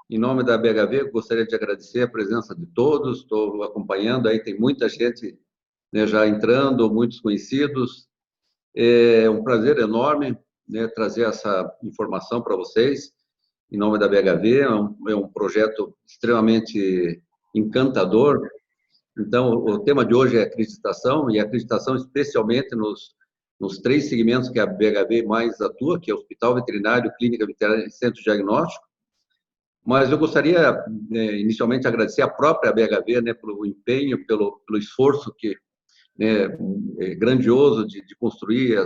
Em nome da BHV, gostaria de agradecer a presença de todos. Estou acompanhando aí, tem muita gente, né, já entrando, muitos conhecidos. É um prazer enorme, né, trazer essa informação para vocês. Em nome da BHV, é um projeto extremamente encantador. Então, o tema de hoje é acreditação, e acreditação especialmente nos três segmentos que a BHV mais atua, que é Hospital Veterinário, Clínica Veterinária e Centro Diagnóstico. Mas eu gostaria, inicialmente, agradecer à própria BHV, né, pelo empenho, pelo esforço que, né, grandioso de construir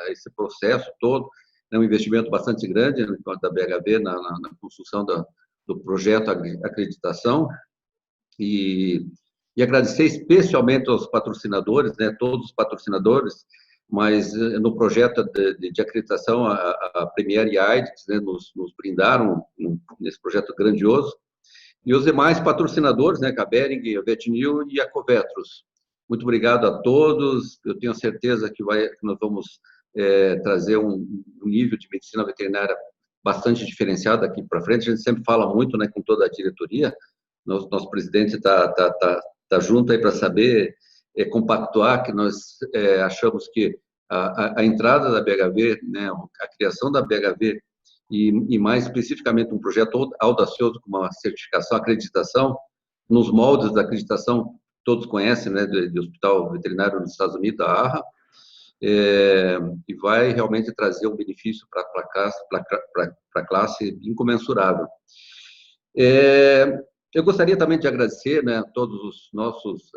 esse processo todo. É um investimento bastante grande, né, da BHV na construção do projeto Acreditação. E agradecer especialmente aos patrocinadores, né, todos os patrocinadores, mas no projeto de acreditação, a Premier e a AIDS, né, nos brindaram nesse projeto grandioso, e os demais patrocinadores, né, a Behring, a Vetnil e a Covetrus. Muito obrigado a todos, eu tenho certeza que nós vamos trazer um nível de medicina veterinária bastante diferenciado daqui para frente. A gente sempre fala muito, né, com toda a diretoria, nosso presidente está junto aí para saber compactuar, que nós achamos que a entrada da BHV, né, a criação da BHV, e mais especificamente um projeto audacioso como uma certificação, acreditação, nos moldes da acreditação, todos conhecem, né, do Hospital Veterinário nos Estados Unidos, a AHA, e vai realmente trazer um benefício para a classe incomensurável. Eu gostaria também de agradecer, né, a todos os nossos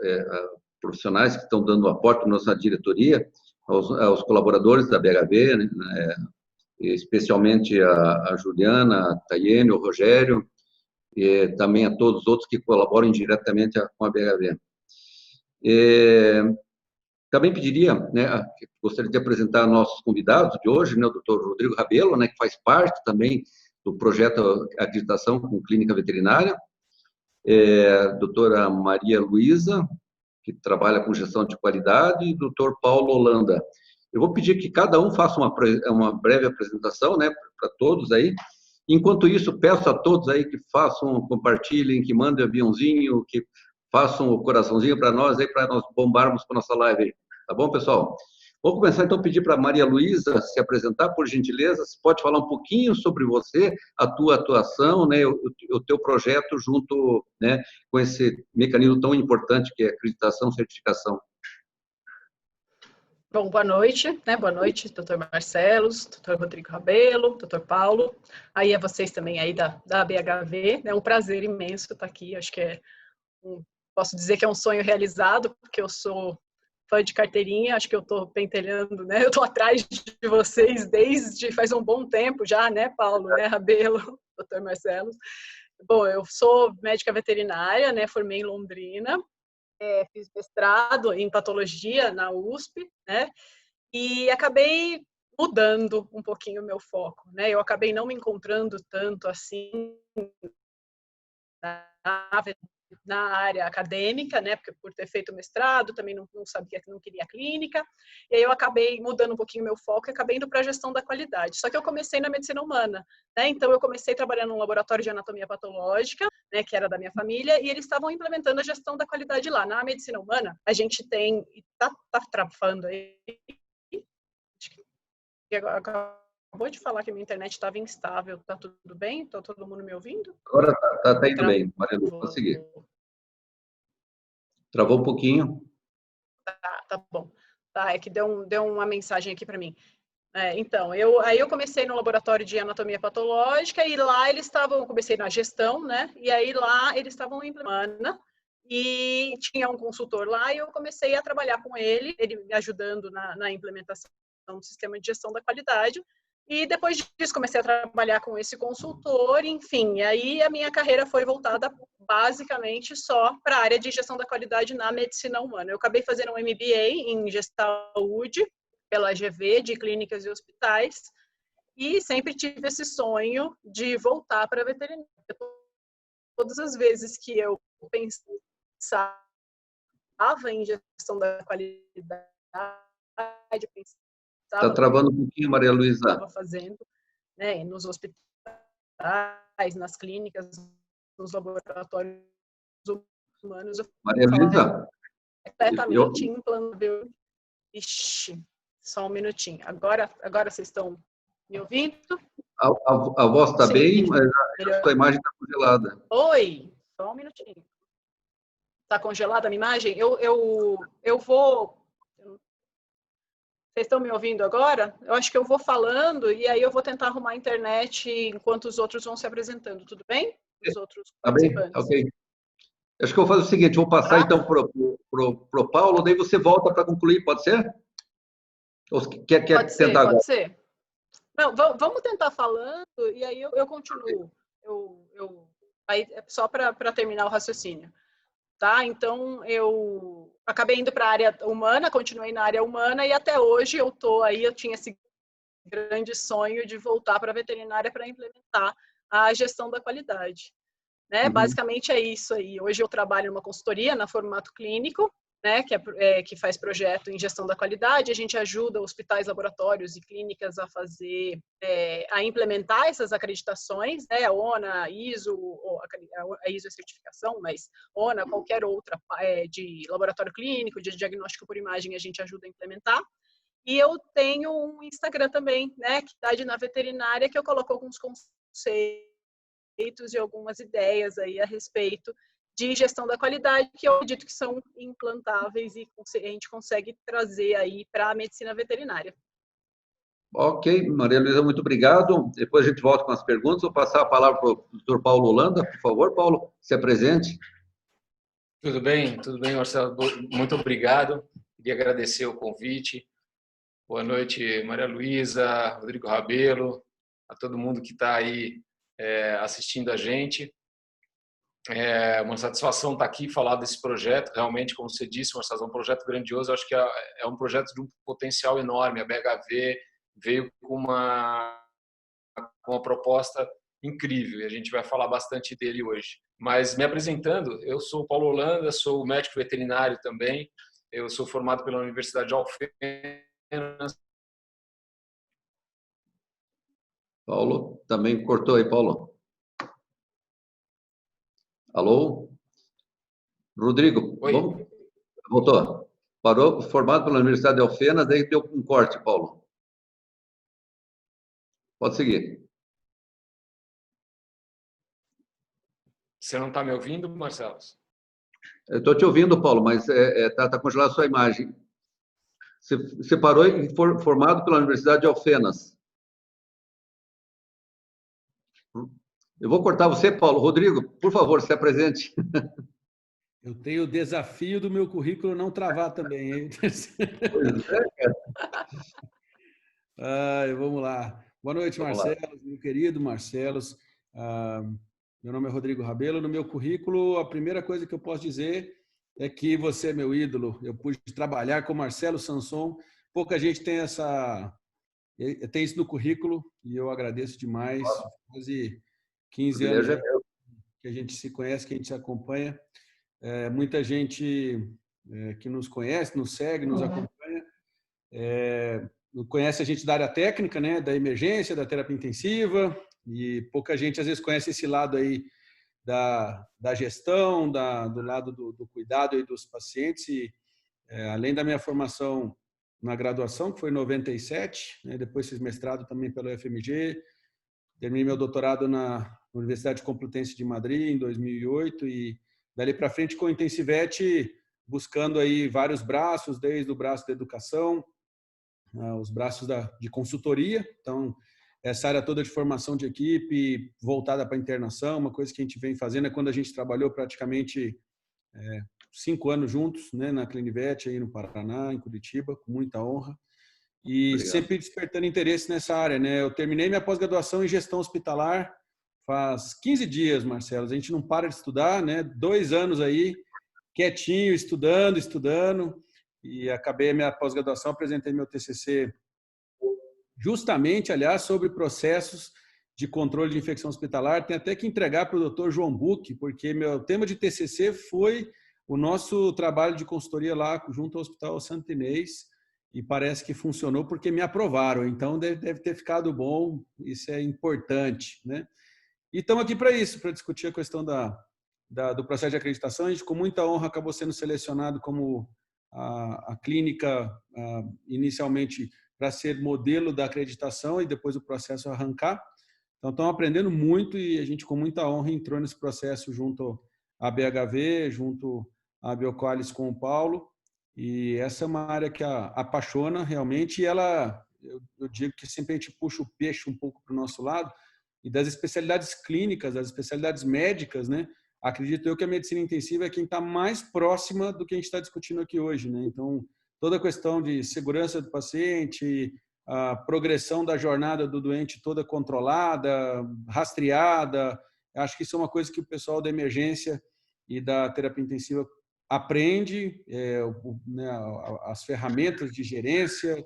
profissionais que estão dando aporte à nossa diretoria, aos colaboradores da BHV, né, especialmente a Juliana, a Tayene, o Rogério, e também a todos os outros que colaboram diretamente com a BHV. Também pediria, né, gostaria de apresentar nossos convidados de hoje, né, o Dr. Rodrigo Rabelo, né, que faz parte também do projeto Acreditação com Clínica Veterinária, doutora Maria Luísa, que trabalha com gestão de qualidade, e doutor Paulo Holanda. Eu vou pedir que cada um faça uma breve apresentação, né, para todos aí. Enquanto isso, peço a todos aí que façam, compartilhem, que mandem aviãozinho, que façam o coraçãozinho para nós aí, para nós bombarmos com a nossa live aí. Tá bom, pessoal? Vou começar, então, a pedir para a Maria Luísa se apresentar, por gentileza. Você pode falar um pouquinho sobre você, a tua atuação, né, o teu projeto junto, né, com esse mecanismo tão importante que é acreditação, certificação. Bom, boa noite, né? Boa noite, doutor Marcelo, doutor Rodrigo Rabelo, doutor Paulo, aí a vocês também aí da BHV. É um prazer imenso estar aqui, acho que posso dizer que é um sonho realizado, porque eu sou fã de carteirinha, acho que eu estou pentelhando, né? Eu estou atrás de vocês desde faz um bom tempo já, né, Paulo, né, Rabelo, doutor Marcelo. Bom, eu sou médica veterinária, né, formei em Londrina, fiz mestrado em patologia na USP, né, e acabei mudando um pouquinho o meu foco, né, eu acabei não me encontrando tanto assim na área acadêmica, né, porque por ter feito mestrado, também não sabia que não queria clínica, e aí eu acabei mudando um pouquinho o meu foco e acabei indo para a gestão da qualidade. Só que eu comecei na medicina humana, né, então eu comecei trabalhando num laboratório de anatomia patológica, né, que era da minha família, e eles estavam implementando a gestão da qualidade lá. Na medicina humana, a gente tem, tá travando aí, acabou de falar que minha internet estava instável, tá tudo bem? Tá todo mundo me ouvindo? Agora tá indo bem, Maria Lu, pode seguir. Travou um pouquinho. Tá bom. Tá, é que deu uma mensagem aqui para mim. Então, aí eu comecei no laboratório de anatomia patológica e lá comecei na gestão, né? E aí lá eles estavam implementando e tinha um consultor lá e eu comecei a trabalhar com ele me ajudando na implementação do sistema de gestão da qualidade. E depois disso comecei a trabalhar com esse consultor, enfim, e aí a minha carreira foi voltada basicamente só para a área de gestão da qualidade na medicina humana. Eu acabei fazendo um MBA em gestão de saúde pela GV, de clínicas e hospitais, e sempre tive esse sonho de voltar para a veterinária. Todas as vezes que eu pensava em gestão da qualidade, Está travando um pouquinho, Maria Luísa. Estava fazendo, né, nos hospitais. nas clínicas, nos laboratórios humanos, eu Maria Luísa, completamente implantável. Ixi, só um minutinho. Agora vocês estão me ouvindo? a voz está bem, mas a sua imagem está congelada. Oi, só um minutinho. Está congelada a minha imagem? Eu vou... Vocês estão me ouvindo agora? Eu acho que eu vou falando e aí eu vou tentar arrumar a internet enquanto os outros vão se apresentando, tudo bem? Os outros participantes. Tá bem? Ok. Acho que eu vou fazer o seguinte, vou passar então pro Paulo, daí você volta para concluir, pode ser? Ou quer tentar agora? Pode ser. Não, vamos tentar falando e aí eu continuo. Aí, só para terminar o raciocínio. Tá? Então, eu acabei indo para a área humana, continuei na área humana e até hoje eu tinha esse grande sonho de voltar para a veterinária para implementar a gestão da qualidade. Né? Basicamente é isso aí. Hoje eu trabalho numa consultoria na formato clínico, né, que faz projeto em gestão da qualidade. A gente ajuda hospitais, laboratórios e clínicas a fazer, a implementar essas acreditações, né, a ONA, a ISO, a ISO é certificação, mas ONA, qualquer outra de laboratório clínico, de diagnóstico por imagem, a gente ajuda a implementar. E eu tenho um Instagram também, né, que Qualidade na Veterinária, que eu coloco alguns conceitos e algumas ideias aí a respeito de gestão da qualidade, que eu acredito que são implantáveis e a gente consegue trazer aí para a medicina veterinária. Ok, Maria Luísa, muito obrigado. Depois a gente volta com as perguntas. Vou passar a palavra para o Dr. Paulo Holanda. Por favor, Paulo, se apresente. Tudo bem, Marcelo. Muito obrigado. Queria agradecer o convite. Boa noite, Maria Luísa, Rodrigo Rabelo, a todo mundo que está aí assistindo a gente. É uma satisfação estar aqui e falar desse projeto. Realmente, como você disse, Marcelo, é um projeto grandioso. Eu acho que é um projeto de um potencial enorme. A BHV veio com uma proposta incrível e a gente vai falar bastante dele hoje. Mas me apresentando, eu sou o Paulo Holanda, sou médico veterinário também. Eu sou formado pela Universidade de Alfenas. Paulo, também cortou aí, Paulo. Alô? Rodrigo, Oi. Voltou. Parou, formado pela Universidade de Alfenas, daí deu um corte, Paulo. Pode seguir. Você não está me ouvindo, Marcelo? Eu estou te ouvindo, Paulo, mas está congelada a sua imagem. Você parou e foi formado pela Universidade de Alfenas. Eu vou cortar você, Paulo. Rodrigo, por favor, se apresente. Eu tenho o desafio do meu currículo não travar também, hein? Pois é, cara. Vamos lá. Boa noite, Marcelo, meu querido Marcelo. Meu nome é Rodrigo Rabelo. No meu currículo, a primeira coisa que eu posso dizer é que você é meu ídolo. Eu pude trabalhar com Marcelo Sanson. Pouca gente tem isso no currículo e eu agradeço demais. Quase 15 anos que a gente se conhece, que a gente se acompanha. Muita gente que nos conhece, nos segue, nos acompanha, conhece a gente da área técnica, né, da emergência, da terapia intensiva, e pouca gente às vezes conhece esse lado aí da gestão, do lado do cuidado aí dos pacientes. E além da minha formação na graduação, que foi em 97, né, depois fiz mestrado também pela UFMG, terminei meu doutorado na Universidade Complutense de Madrid em 2008 e dali para frente com o Intensivete, buscando aí vários braços, desde o braço da educação, os braços de consultoria. Então, essa área toda de formação de equipe, voltada para a internação, uma coisa que a gente vem fazendo é quando a gente trabalhou praticamente 5 anos juntos, né, na Clinivete, aí no Paraná, em Curitiba, com muita honra. E obrigado. Sempre despertando interesse nessa área, né? Eu terminei minha pós-graduação em gestão hospitalar faz 15 dias, Marcelo. A gente não para de estudar, né? 2 anos aí, quietinho, estudando, e acabei a minha pós-graduação, apresentei meu TCC justamente, aliás, sobre processos de controle de infecção hospitalar. Tem até que entregar para o Dr. João Buch, porque meu tema de TCC foi o nosso trabalho de consultoria lá junto ao Hospital Santo Inês, e parece que funcionou porque me aprovaram. Então, deve ter ficado bom, isso é importante, né? E estamos aqui para isso, para discutir a questão do processo de acreditação. A gente, com muita honra, acabou sendo selecionado como a clínica, inicialmente, para ser modelo da acreditação e depois o processo arrancar. Então, estamos aprendendo muito e a gente, com muita honra, entrou nesse processo junto à BHV, junto à Bioqualis com o Paulo. E essa é uma área que apaixona realmente. E ela, eu digo que sempre a gente puxa o peixe um pouco para o nosso lado. E das especialidades clínicas, das especialidades médicas, né? Acredito eu que a medicina intensiva é quem está mais próxima do que a gente está discutindo aqui hoje, né? Então, toda a questão de segurança do paciente, a progressão da jornada do doente toda controlada, rastreada, acho que isso é uma coisa que o pessoal da emergência e da terapia intensiva aprende, né, as ferramentas de gerência,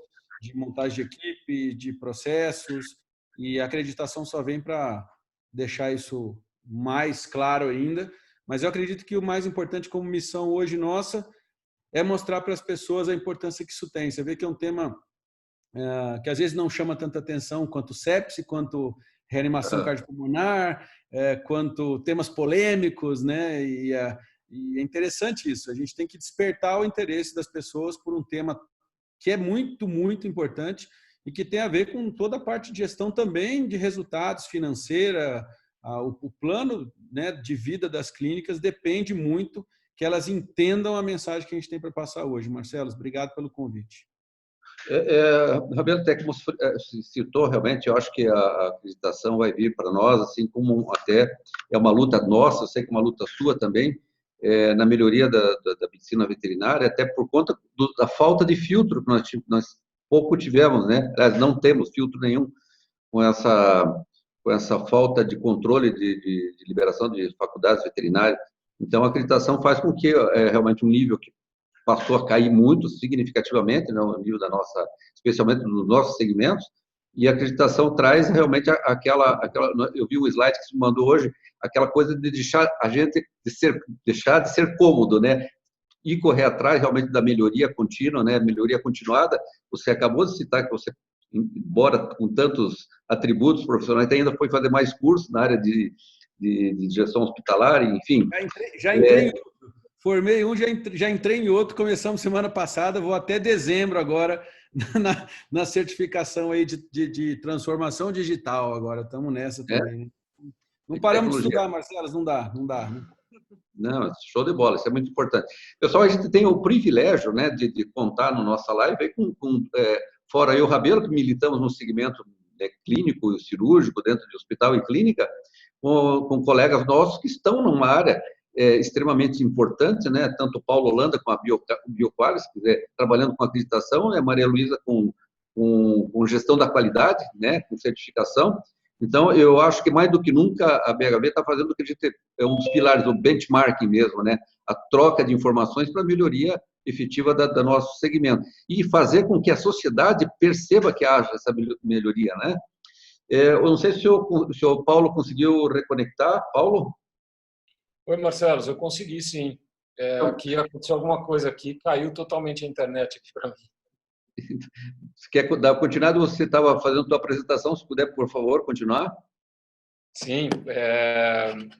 de montagem de equipe, de processos, e a acreditação só vem para deixar isso mais claro ainda. Mas eu acredito que o mais importante como missão hoje nossa é mostrar para as pessoas a importância que isso tem. Você vê que é um tema que às vezes não chama tanta atenção quanto sepse, quanto reanimação cardiopulmonar, quanto temas polêmicos, né? E é interessante isso. A gente tem que despertar o interesse das pessoas por um tema que é muito, muito importante e que tem a ver com toda a parte de gestão também de resultados financeira. O plano, né, de vida das clínicas depende muito que elas entendam a mensagem que a gente tem para passar hoje. Marcelo, obrigado pelo convite. Rabelo, até como citou, realmente, eu acho que a acreditação vai vir para nós, assim como até é uma luta nossa, eu sei que é uma luta sua também, na melhoria da medicina veterinária, até por conta da falta de filtro que nós pouco tivemos, né? Aliás, não temos filtro nenhum com essa falta de controle de liberação de faculdades veterinárias. Então, a acreditação faz com que realmente um nível que passou a cair muito significativamente, né, o nível da nossa, especialmente nos nossos segmentos, e a acreditação traz realmente aquela eu vi o slide que você me mandou hoje, aquela coisa de deixar a gente deixar de ser cômodo, né, e correr atrás realmente da melhoria contínua, né, melhoria continuada. Você acabou de citar que você, embora com tantos atributos profissionais, ainda foi fazer mais cursos na área de gestão hospitalar, enfim. Já entrei formei um, já entrei em outro, começamos semana passada, vou até dezembro agora na certificação aí de transformação digital agora, estamos nessa também. Né? Não paramos de estudar, Marcelo, não dá. Não, show de bola, isso é muito importante. Pessoal, a gente tem o privilégio, né, de contar na nossa live aí fora eu, Rabelo, que militamos no segmento clínico e cirúrgico, dentro de hospital e clínica, com colegas nossos que estão numa área extremamente importante, né? Tanto o Paulo Holanda com a Bioqualis, trabalhando com acreditação, a Maria Luísa com gestão da qualidade, né? Com certificação. Então, eu acho que mais do que nunca a BHV está fazendo o que a gente é um dos pilares do benchmarking mesmo, né? A troca de informações para a melhoria efetiva do nosso segmento e fazer com que a sociedade perceba que haja essa melhoria, né? Eu não sei se o Paulo conseguiu reconectar. Paulo? Oi, Marcelo, eu consegui sim. Aqui aconteceu alguma coisa aqui, caiu totalmente a internet aqui para mim. Você quer dar continuidade? Você estava fazendo a sua apresentação, se puder, por favor, continuar. Sim,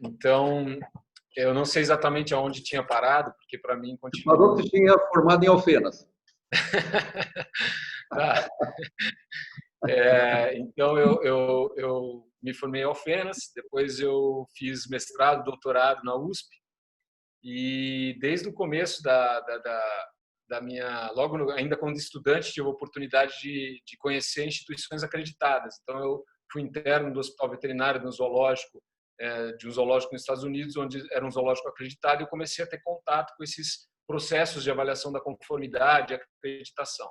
então, eu não sei exatamente aonde tinha parado, porque para mim continua... Parou que você tinha formado em Alfenas. Tá. Então, eu me formei em Alfenas, depois eu fiz mestrado, doutorado na USP, e desde o começo da minha, ainda quando estudante, tive a oportunidade de conhecer instituições acreditadas. Então, eu fui interno do Hospital Veterinário, no zoológico, de um zoológico nos Estados Unidos, onde era um zoológico acreditado, e eu comecei a ter contato com esses processos de avaliação da conformidade e acreditação.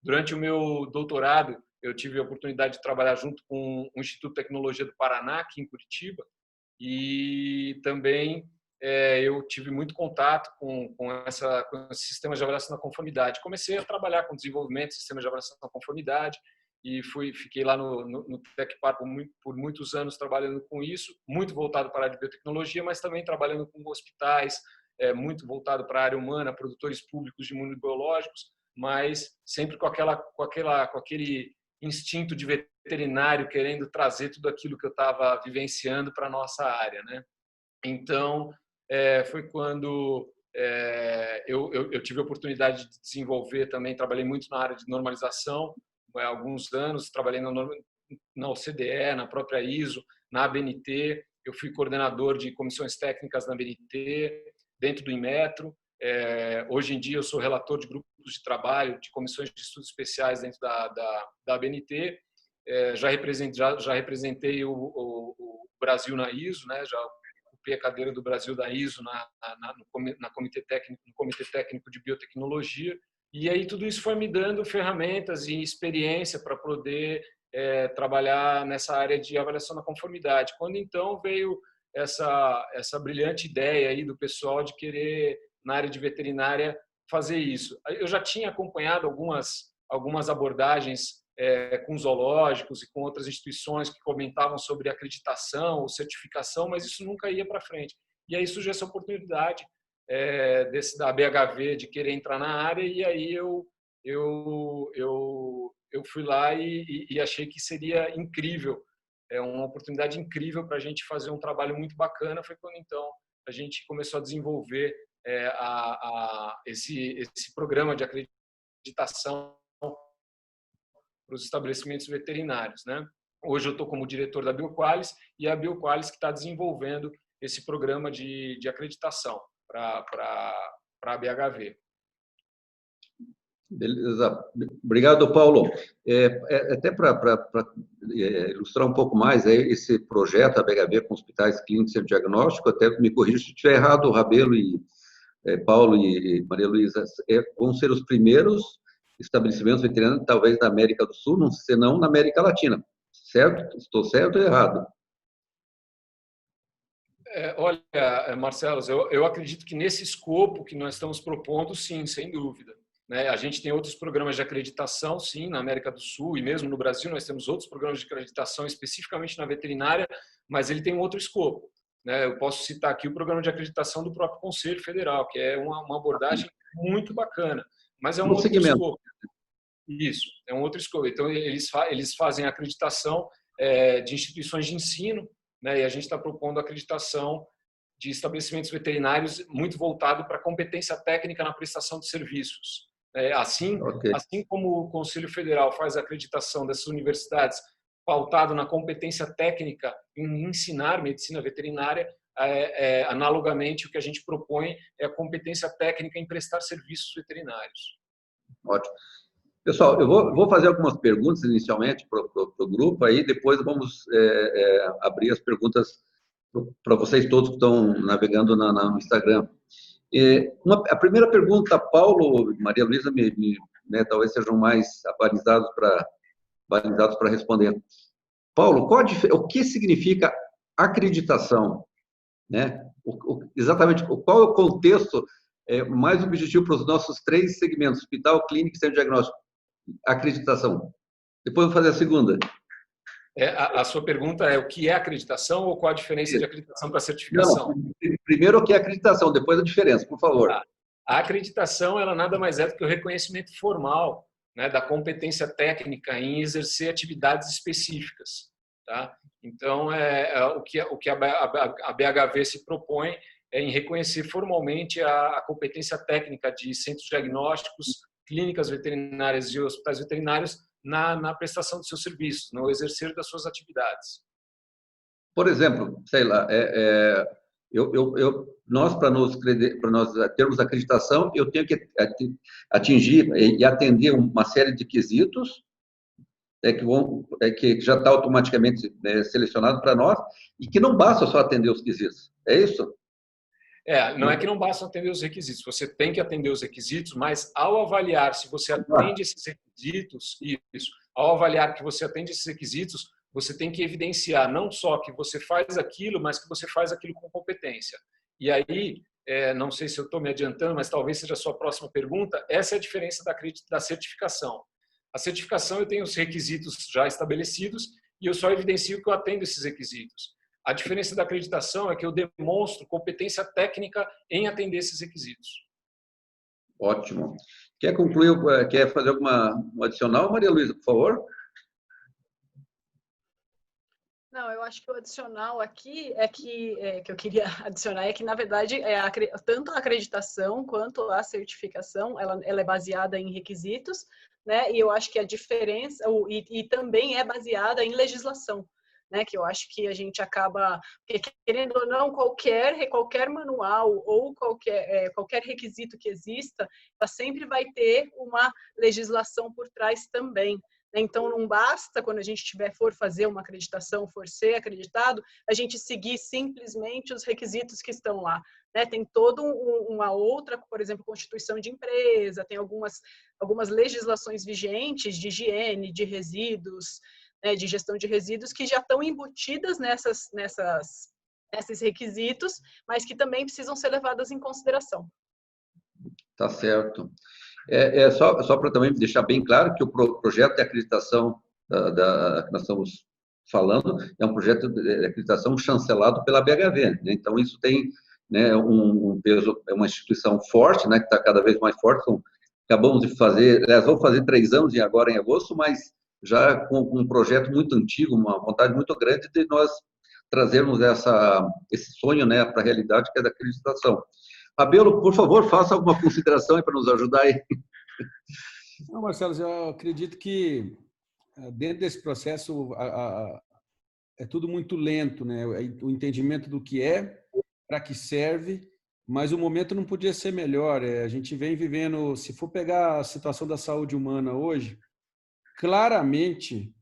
Durante o meu doutorado, eu tive a oportunidade de trabalhar junto com o Instituto de Tecnologia do Paraná, aqui em Curitiba, e também eu tive muito contato com esse sistema de avaliação da conformidade. Comecei a trabalhar com desenvolvimento de sistemas de avaliação da conformidade e fiquei lá no Tecpar por muitos anos trabalhando com isso, muito voltado para a área de biotecnologia, mas também trabalhando com hospitais, muito voltado para a área humana, produtores públicos de imunobiológicos, mas sempre com aquele instinto de veterinário, querendo trazer tudo aquilo que eu estava vivenciando para a nossa área, né? Então, foi quando eu tive a oportunidade de desenvolver também, trabalhei muito na área de normalização, há alguns anos, trabalhei na OCDE, na própria ISO, na ABNT, eu fui coordenador de comissões técnicas na ABNT, dentro do Inmetro. Hoje em dia eu sou relator de grupos de trabalho, de comissões de estudos especiais dentro da ABNT. Já representei o Brasil na ISO, né? Já ocupei a cadeira do Brasil da ISO no Comitê Técnico de Biotecnologia. E aí tudo isso foi me dando ferramentas e experiência para poder trabalhar nessa área de avaliação da conformidade. Quando então veio essa brilhante ideia aí do pessoal de querer, na área de veterinária, fazer isso. Eu já tinha acompanhado algumas abordagens com zoológicos e com outras instituições que comentavam sobre acreditação ou certificação, mas isso nunca ia para frente. E aí surgiu essa oportunidade da BHV de querer entrar na área, e aí eu fui lá e achei que seria incrível, uma oportunidade incrível para a gente fazer um trabalho muito bacana. Foi quando então a gente começou a desenvolver esse programa de acreditação para os estabelecimentos veterinários, né? Hoje eu estou como diretor da Bioqualis, e é a Bioqualis que está desenvolvendo esse programa de acreditação para a BHV. Beleza. Obrigado, Paulo. Até para ilustrar um pouco mais esse projeto da BHV com hospitais clínicos e diagnóstico, até me corrija se estiver errado, Rabelo e Paulo e Maria Luísa, vão ser os primeiros estabelecimentos veterinários, talvez da América do Sul, se não na América Latina. Certo? Estou certo ou errado? Olha, Marcelo, eu acredito que nesse escopo que nós estamos propondo, sim, sem dúvida. Né? A gente tem outros programas de acreditação, sim, na América do Sul, e mesmo no Brasil nós temos outros programas de acreditação especificamente na veterinária, mas ele tem um outro escopo. Né? Eu posso citar aqui o programa de acreditação do próprio Conselho Federal, que é uma abordagem muito bacana, mas é um outro escopo. Isso, é um outro escopo. Então, eles fazem a acreditação de instituições de ensino, né? E a gente está propondo a acreditação de estabelecimentos veterinários muito voltado para a competência técnica na prestação de serviços. Assim como o Conselho Federal faz a acreditação dessas universidades pautado na competência técnica em ensinar medicina veterinária, analogamente o que a gente propõe é a competência técnica em prestar serviços veterinários. Ótimo. Pessoal, eu vou fazer algumas perguntas inicialmente para o grupo, aí depois vamos abrir as perguntas para vocês todos que estão navegando no Instagram. A primeira pergunta, Paulo e Maria Luísa, talvez sejam mais abalizados para responder. Paulo, o que significa acreditação? Né? Exatamente, qual é o contexto mais objetivo para os nossos 3 segmentos, hospital, clínica e centro diagnóstico? Acreditação. Depois eu vou fazer a segunda. A sua pergunta é o que é acreditação ou qual a diferença de acreditação para certificação? Não, primeiro o que é acreditação, depois a diferença, por favor. A acreditação, ela nada mais é do que o reconhecimento formal, né, da competência técnica em exercer atividades específicas. Tá? Então, o que a BHV se propõe é em reconhecer formalmente a competência técnica de centros diagnósticos, clínicas veterinárias e hospitais veterinários na prestação de seus serviços, no exercer das suas atividades. Por exemplo, sei lá, nós, para nós termos acreditação, eu tenho que atingir e atender uma série de quesitos que já está automaticamente selecionado para nós, e que não basta só atender os quesitos. É isso? Não é que não basta atender os requisitos, você tem que atender os requisitos, mas ao avaliar se você atende esses requisitos, ao avaliar que você atende esses requisitos, você tem que evidenciar não só que você faz aquilo, mas que você faz aquilo com competência. E aí, não sei se eu estou me adiantando, mas talvez seja a sua próxima pergunta, essa é a diferença da certificação. A certificação, eu tenho os requisitos já estabelecidos e eu só evidencio que eu atendo esses requisitos. A diferença da acreditação é que eu demonstro competência técnica em atender esses requisitos. Ótimo. Quer concluir, quer fazer alguma adicional, Maria Luísa, por favor? Não, eu acho que o adicional aqui que eu queria adicionar é que, na verdade, tanto a acreditação quanto a certificação, ela é baseada em requisitos, né? E eu acho que a diferença, e também é baseada em legislação, né? Que eu acho que a gente acaba, porque, querendo ou não, qualquer manual ou qualquer requisito que exista, ela sempre vai ter uma legislação por trás também. Então, não basta, quando a gente for fazer uma acreditação, for ser acreditado, a gente seguir simplesmente os requisitos que estão lá. Né? Tem toda uma outra, por exemplo, constituição de empresa, tem algumas legislações vigentes de higiene, de resíduos, né, de gestão de resíduos, que já estão embutidas nesses requisitos, mas que também precisam ser levadas em consideração. Tá certo. Só para também deixar bem claro que o projeto de acreditação que nós estamos falando é um projeto de acreditação chancelado pela BHV, né? Então, isso tem, né, um peso, é uma instituição forte, né, que está cada vez mais forte. Acabamos de fazer, aliás, vou fazer 3 anos agora em agosto, mas já com um projeto muito antigo, uma vontade muito grande de nós trazermos esse sonho, né, para a realidade, que é da acreditação. Rabelo, por favor, faça alguma consideração aí para nos ajudar aí. Não, Marcelo, eu acredito que dentro desse processo é tudo muito lento, né? O entendimento do que é, para que serve, mas o momento não podia ser melhor. A gente vem vivendo, se for pegar a situação da saúde humana hoje, claramente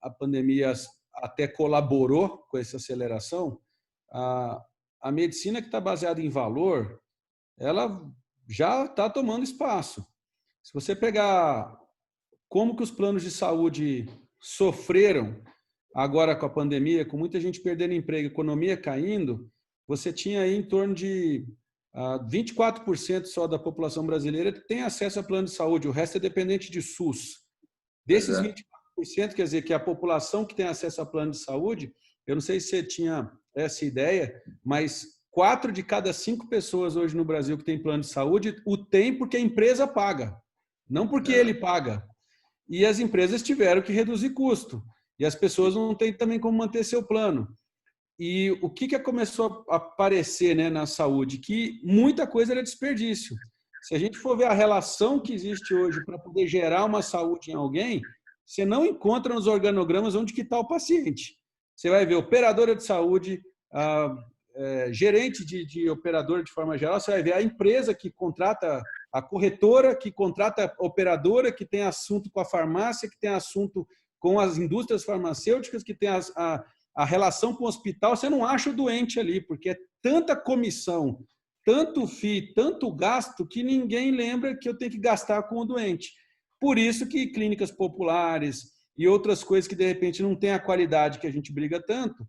a pandemia até colaborou com essa aceleração. A medicina que está baseada em valor, ela já está tomando espaço. Se você pegar como que os planos de saúde sofreram agora com a pandemia, com muita gente perdendo emprego, economia caindo, você tinha aí em torno de 24% só da população brasileira que tem acesso a plano de saúde, o resto é dependente de SUS. Desses 24%, quer dizer que a população que tem acesso a plano de saúde, eu não sei se você tinha essa ideia, mas 4 de cada 5 pessoas hoje no Brasil que tem plano de saúde o tem porque a empresa paga, não porque ele paga. E as empresas tiveram que reduzir custo. E as pessoas não têm também como manter seu plano. E o que começou a aparecer, né, na saúde? Que muita coisa era desperdício. Se a gente for ver a relação que existe hoje para poder gerar uma saúde em alguém, você não encontra nos organogramas onde que está o paciente. Você vai ver operadora de saúde, gerente de operadora de forma geral, você vai ver a empresa que contrata, a corretora que contrata a operadora, que tem assunto com a farmácia, que tem assunto com as indústrias farmacêuticas, que tem a relação com o hospital. Você não acha o doente ali, porque é tanta comissão, tanto FII, tanto gasto, que ninguém lembra que eu tenho que gastar com o doente. Por isso que clínicas populares e outras coisas que, de repente, não têm a qualidade que a gente briga tanto,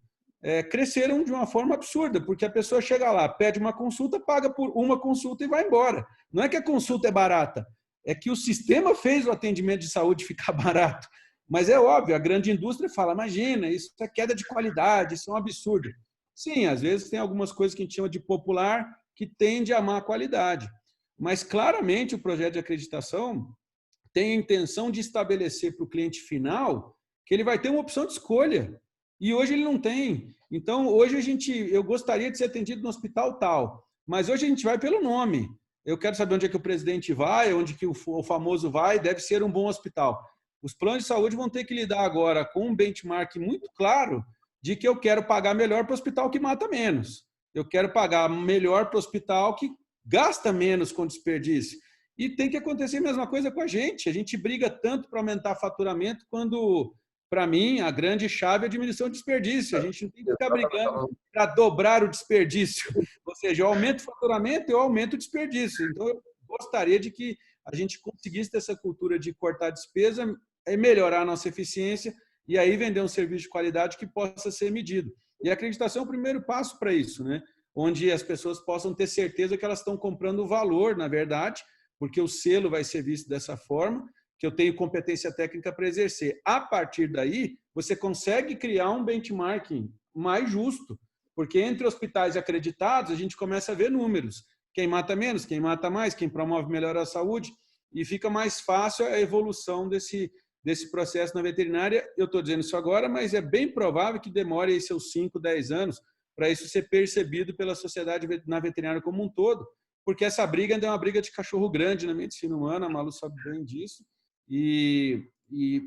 cresceram de uma forma absurda, porque a pessoa chega lá, pede uma consulta, paga por uma consulta e vai embora. Não é que a consulta é barata, é que o sistema fez o atendimento de saúde ficar barato. Mas é óbvio, a grande indústria fala, imagina, isso é queda de qualidade, isso é um absurdo. Sim, às vezes tem algumas coisas que a gente chama de popular que tende a má qualidade. Mas claramente o projeto de acreditação tem a intenção de estabelecer para o cliente final que ele vai ter uma opção de escolha. E hoje ele não tem. Então, hoje eu gostaria de ser atendido no hospital tal, mas hoje a gente vai pelo nome. Eu quero saber onde é que o presidente vai, onde que o famoso vai, deve ser um bom hospital. Os planos de saúde vão ter que lidar agora com um benchmark muito claro de que eu quero pagar melhor para o hospital que mata menos. Eu quero pagar melhor para o hospital que gasta menos com desperdício. E tem que acontecer a mesma coisa com a gente. A gente briga tanto para aumentar faturamento quando, para mim, a grande chave é a diminuição de desperdício. A gente não tem que ficar brigando para dobrar o desperdício. Ou seja, eu aumento o faturamento, eu aumento o desperdício. Então, eu gostaria de que a gente conseguisse ter essa cultura de cortar despesa, melhorar a nossa eficiência e aí vender um serviço de qualidade que possa ser medido. E a acreditação é o primeiro passo para isso, né? Onde as pessoas possam ter certeza que elas estão comprando o valor, na verdade, porque o selo vai ser visto dessa forma, que eu tenho competência técnica para exercer. A partir daí, você consegue criar um benchmarking mais justo, porque entre hospitais acreditados, a gente começa a ver números. Quem mata menos, quem mata mais, quem promove melhor a saúde, e fica mais fácil a evolução desse processo na veterinária. Eu estou dizendo isso agora, mas é bem provável que demore aí seus 5, 10 anos para isso ser percebido pela sociedade na veterinária como um todo, porque essa briga ainda é uma briga de cachorro grande na medicina humana, a Malu sabe bem disso, e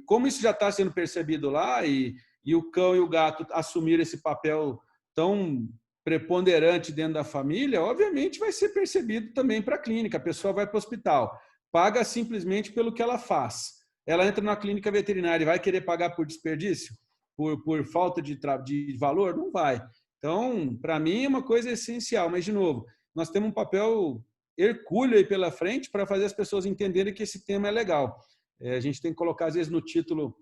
como isso já está sendo percebido lá, e o cão e o gato assumiram esse papel tão preponderante dentro da família, obviamente vai ser percebido também para a clínica. A pessoa vai para o hospital, paga simplesmente pelo que ela faz. Ela entra na clínica veterinária e vai querer pagar por desperdício? Por falta de valor? Não vai. Então, para mim, é uma coisa essencial. Mas, de novo, nós temos um papel hercúleo aí pela frente para fazer as pessoas entenderem que esse tema é legal. A gente tem que colocar, às vezes, no título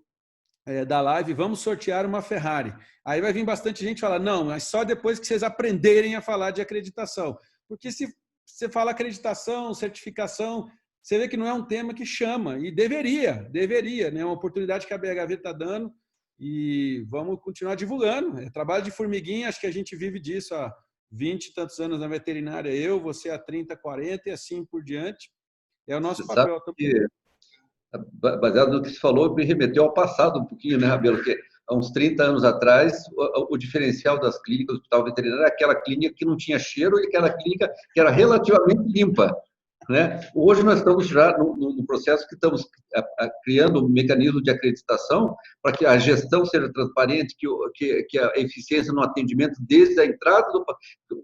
da live, vamos sortear uma Ferrari. Aí vai vir bastante gente falar, não, mas só depois que vocês aprenderem a falar de acreditação. Porque se você fala acreditação, certificação, você vê que não é um tema que chama, e deveria, né? É uma oportunidade que a BHV está dando, e vamos continuar divulgando. É trabalho de formiguinha, acho que a gente vive disso há 20 e tantos anos na veterinária, eu, você há 30, 40 e assim por diante. É o nosso papel. Baseado no que você falou, me remeteu ao passado um pouquinho, né, Rabelo? Porque há uns 30 anos atrás, o diferencial das clínicas do hospital veterinário era aquela clínica que não tinha cheiro e aquela clínica que era relativamente limpa, né? Hoje nós estamos já no processo que estamos criando um mecanismo de acreditação para que a gestão seja transparente, que a eficiência no atendimento desde a entrada,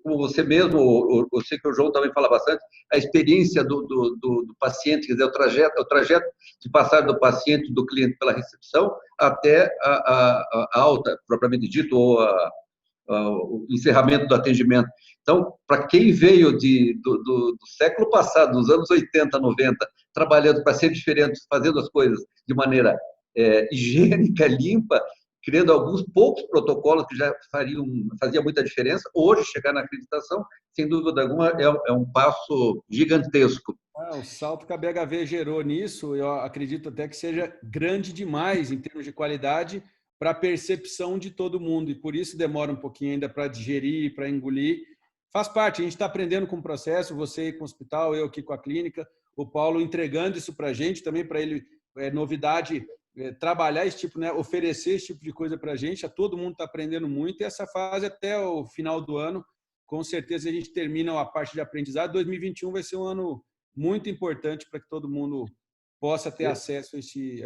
como você mesmo, eu sei que o João também fala bastante, a experiência do paciente, quer dizer, o trajeto de passar do paciente, do cliente pela recepção até a alta, propriamente dito, ou o encerramento do atendimento. Então, para quem veio do século passado, dos anos 80, 90, trabalhando para ser diferente, fazendo as coisas de maneira higiênica, limpa, criando alguns poucos protocolos que já fazia muita diferença, hoje chegar na acreditação, sem dúvida alguma, é um passo gigantesco. O salto que a BHV gerou nisso, eu acredito até que seja grande demais em termos de qualidade para a percepção de todo mundo, e por isso demora um pouquinho ainda para digerir, para engolir. Faz parte, a gente está aprendendo com o processo, você aí com o hospital, eu aqui com a clínica, o Paulo entregando isso para a gente, também para ele novidade, trabalhar esse tipo, né, oferecer esse tipo de coisa para a gente, todo mundo está aprendendo muito, e essa fase até o final do ano, com certeza a gente termina a parte de aprendizado. 2021 vai ser um ano muito importante para que todo mundo possa ter acesso a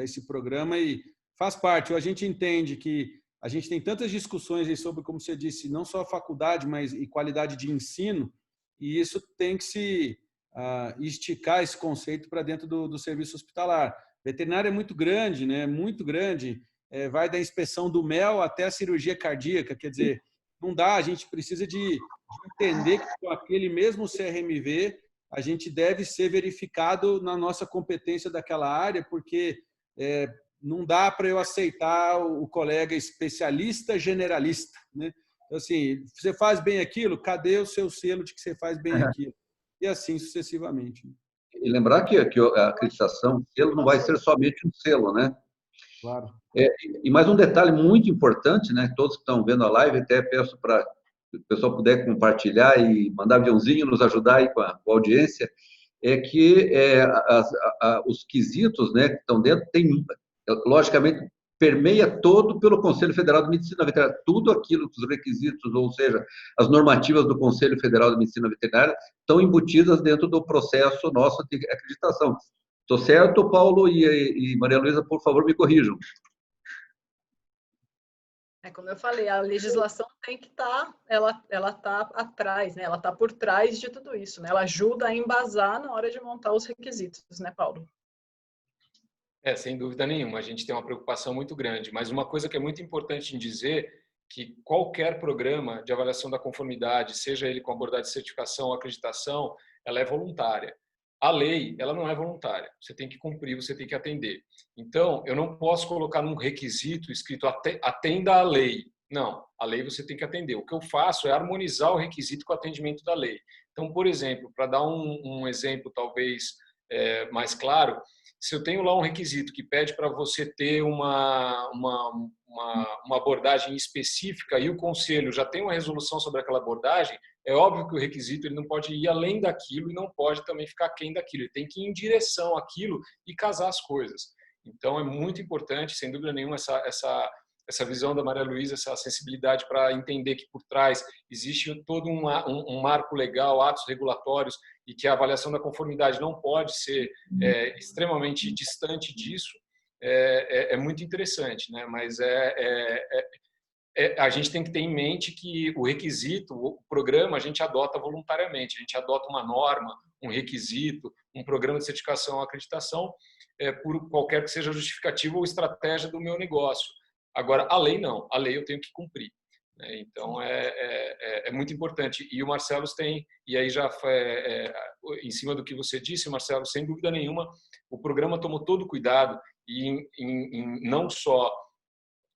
esse programa, e faz parte. A gente entende que a gente tem tantas discussões aí sobre, como você disse, não só a faculdade, mas e qualidade de ensino, e isso tem que se esticar esse conceito para dentro do serviço hospitalar. Veterinária é muito grande, né? Muito grande. Vai da inspeção do mel até a cirurgia cardíaca, quer dizer, não dá, a gente precisa de entender que com aquele mesmo CRMV a gente deve ser verificado na nossa competência daquela área, porque não dá para eu aceitar o colega especialista generalista, né? Então, assim, você faz bem aquilo, cadê o seu selo de que você faz bem aquilo? E assim sucessivamente. E lembrar que a acreditação, o selo não vai ser somente um selo, né? Claro. E mais um detalhe muito importante, né? Todos que estão vendo a live, até peço para o pessoal puder compartilhar e mandar aviãozinho, nos ajudar aí com a audiência, é que os quesitos, né, que estão dentro, logicamente, permeia todo pelo Conselho Federal de Medicina Veterinária. Tudo aquilo que os requisitos, ou seja, as normativas do Conselho Federal de Medicina Veterinária, estão embutidas dentro do processo nosso de acreditação. Estou certo, Paulo e Maria Luísa, por favor, me corrijam. Como eu falei, a legislação tem que estar, ela está atrás, né? Ela está por trás de tudo isso, né? Ela ajuda a embasar na hora de montar os requisitos, né, Paulo? Sem dúvida nenhuma, a gente tem uma preocupação muito grande, mas uma coisa que é muito importante em dizer que qualquer programa de avaliação da conformidade, seja ele com abordagem de certificação ou acreditação, ela é voluntária. A lei, ela não é voluntária, você tem que cumprir, você tem que atender. Então, eu não posso colocar num requisito escrito atenda à lei. Não, a lei você tem que atender. O que eu faço é harmonizar o requisito com o atendimento da lei. Então, por exemplo, para dar um exemplo talvez mais claro, se eu tenho lá um requisito que pede para você ter uma abordagem específica e o conselho já tem uma resolução sobre aquela abordagem, é óbvio que o requisito ele não pode ir além daquilo e não pode também ficar aquém daquilo. Ele tem que ir em direção àquilo e casar as coisas. Então, é muito importante, sem dúvida nenhuma, essa visão da Maria Luísa, essa sensibilidade para entender que por trás existe todo um marco legal, atos regulatórios, e que a avaliação da conformidade não pode ser extremamente distante disso, é muito interessante, né? Mas a gente tem que ter em mente que o requisito, o programa, a gente adota voluntariamente, a gente adota uma norma, um requisito, um programa de certificação ou acreditação, por qualquer que seja a justificativa ou estratégia do meu negócio. Agora, a lei não, a lei eu tenho que cumprir. Então, é muito importante. E o Marcelo tem, e aí já em cima do que você disse, Marcelo, sem dúvida nenhuma, o programa tomou todo o cuidado em não só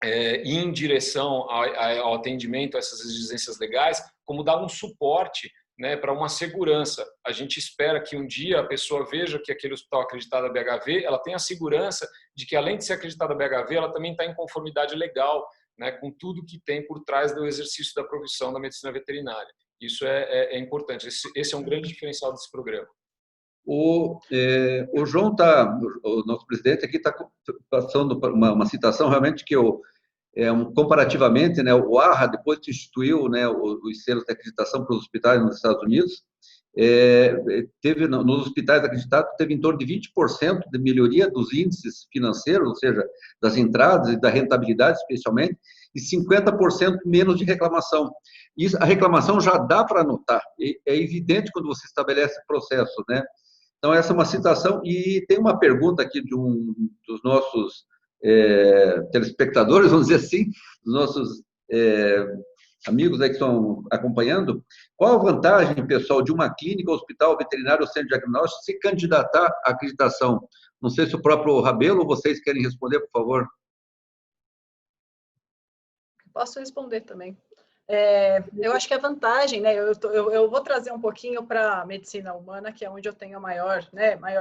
ir em direção ao atendimento a essas exigências legais, como dar um suporte, né, para uma segurança. A gente espera que um dia a pessoa veja que aquele hospital acreditado a BHV, ela tem a segurança de que, além de ser acreditada a BHV, ela também está em conformidade legal, né, com tudo que tem por trás do exercício da profissão da medicina veterinária. Isso é importante. Esse é um grande diferencial desse programa. O João o nosso presidente aqui está passando uma citação realmente que comparativamente, né, o AHA, depois que instituiu, né, os selos de acreditação para os hospitais nos Estados Unidos, teve nos hospitais acreditados, teve em torno de 20% de melhoria dos índices financeiros, ou seja, das entradas e da rentabilidade, especialmente, e 50% menos de reclamação. Isso, a reclamação já dá para notar, é evidente quando você estabelece processo, né? Então, essa é uma citação, e tem uma pergunta aqui de um dos nossos telespectadores, vamos dizer assim, dos nossos amigos aí que estão acompanhando. Qual a vantagem, pessoal, de uma clínica, hospital, veterinário ou centro de diagnóstico se candidatar à acreditação? Não sei se o próprio Rabelo ou vocês querem responder, por favor. Posso responder também. Eu acho que a vantagem, né, eu vou trazer um pouquinho para a medicina humana, que é onde eu tenho maior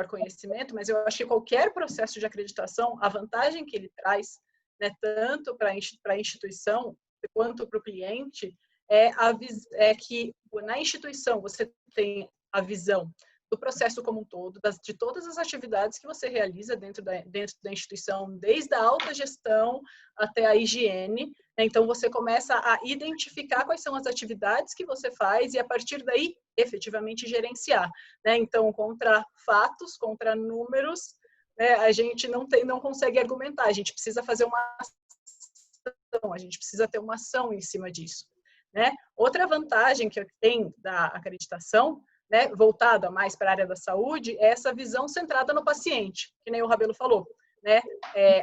conhecimento, mas eu acho que qualquer processo de acreditação, a vantagem que ele traz, né, tanto para a instituição quanto para o cliente, é que na instituição você tem a visão do processo como um todo, de todas as atividades que você realiza dentro da instituição, desde a alta gestão até a higiene. Então, você começa a identificar quais são as atividades que você faz e, a partir daí, efetivamente gerenciar, né? Então, contra fatos, contra números, né, a gente não consegue argumentar, a gente precisa fazer uma ação, a gente precisa ter uma ação em cima disso, né? Outra vantagem que tem da acreditação, né, voltada mais para a área da saúde, é essa visão centrada no paciente, que nem o Rabelo falou, né?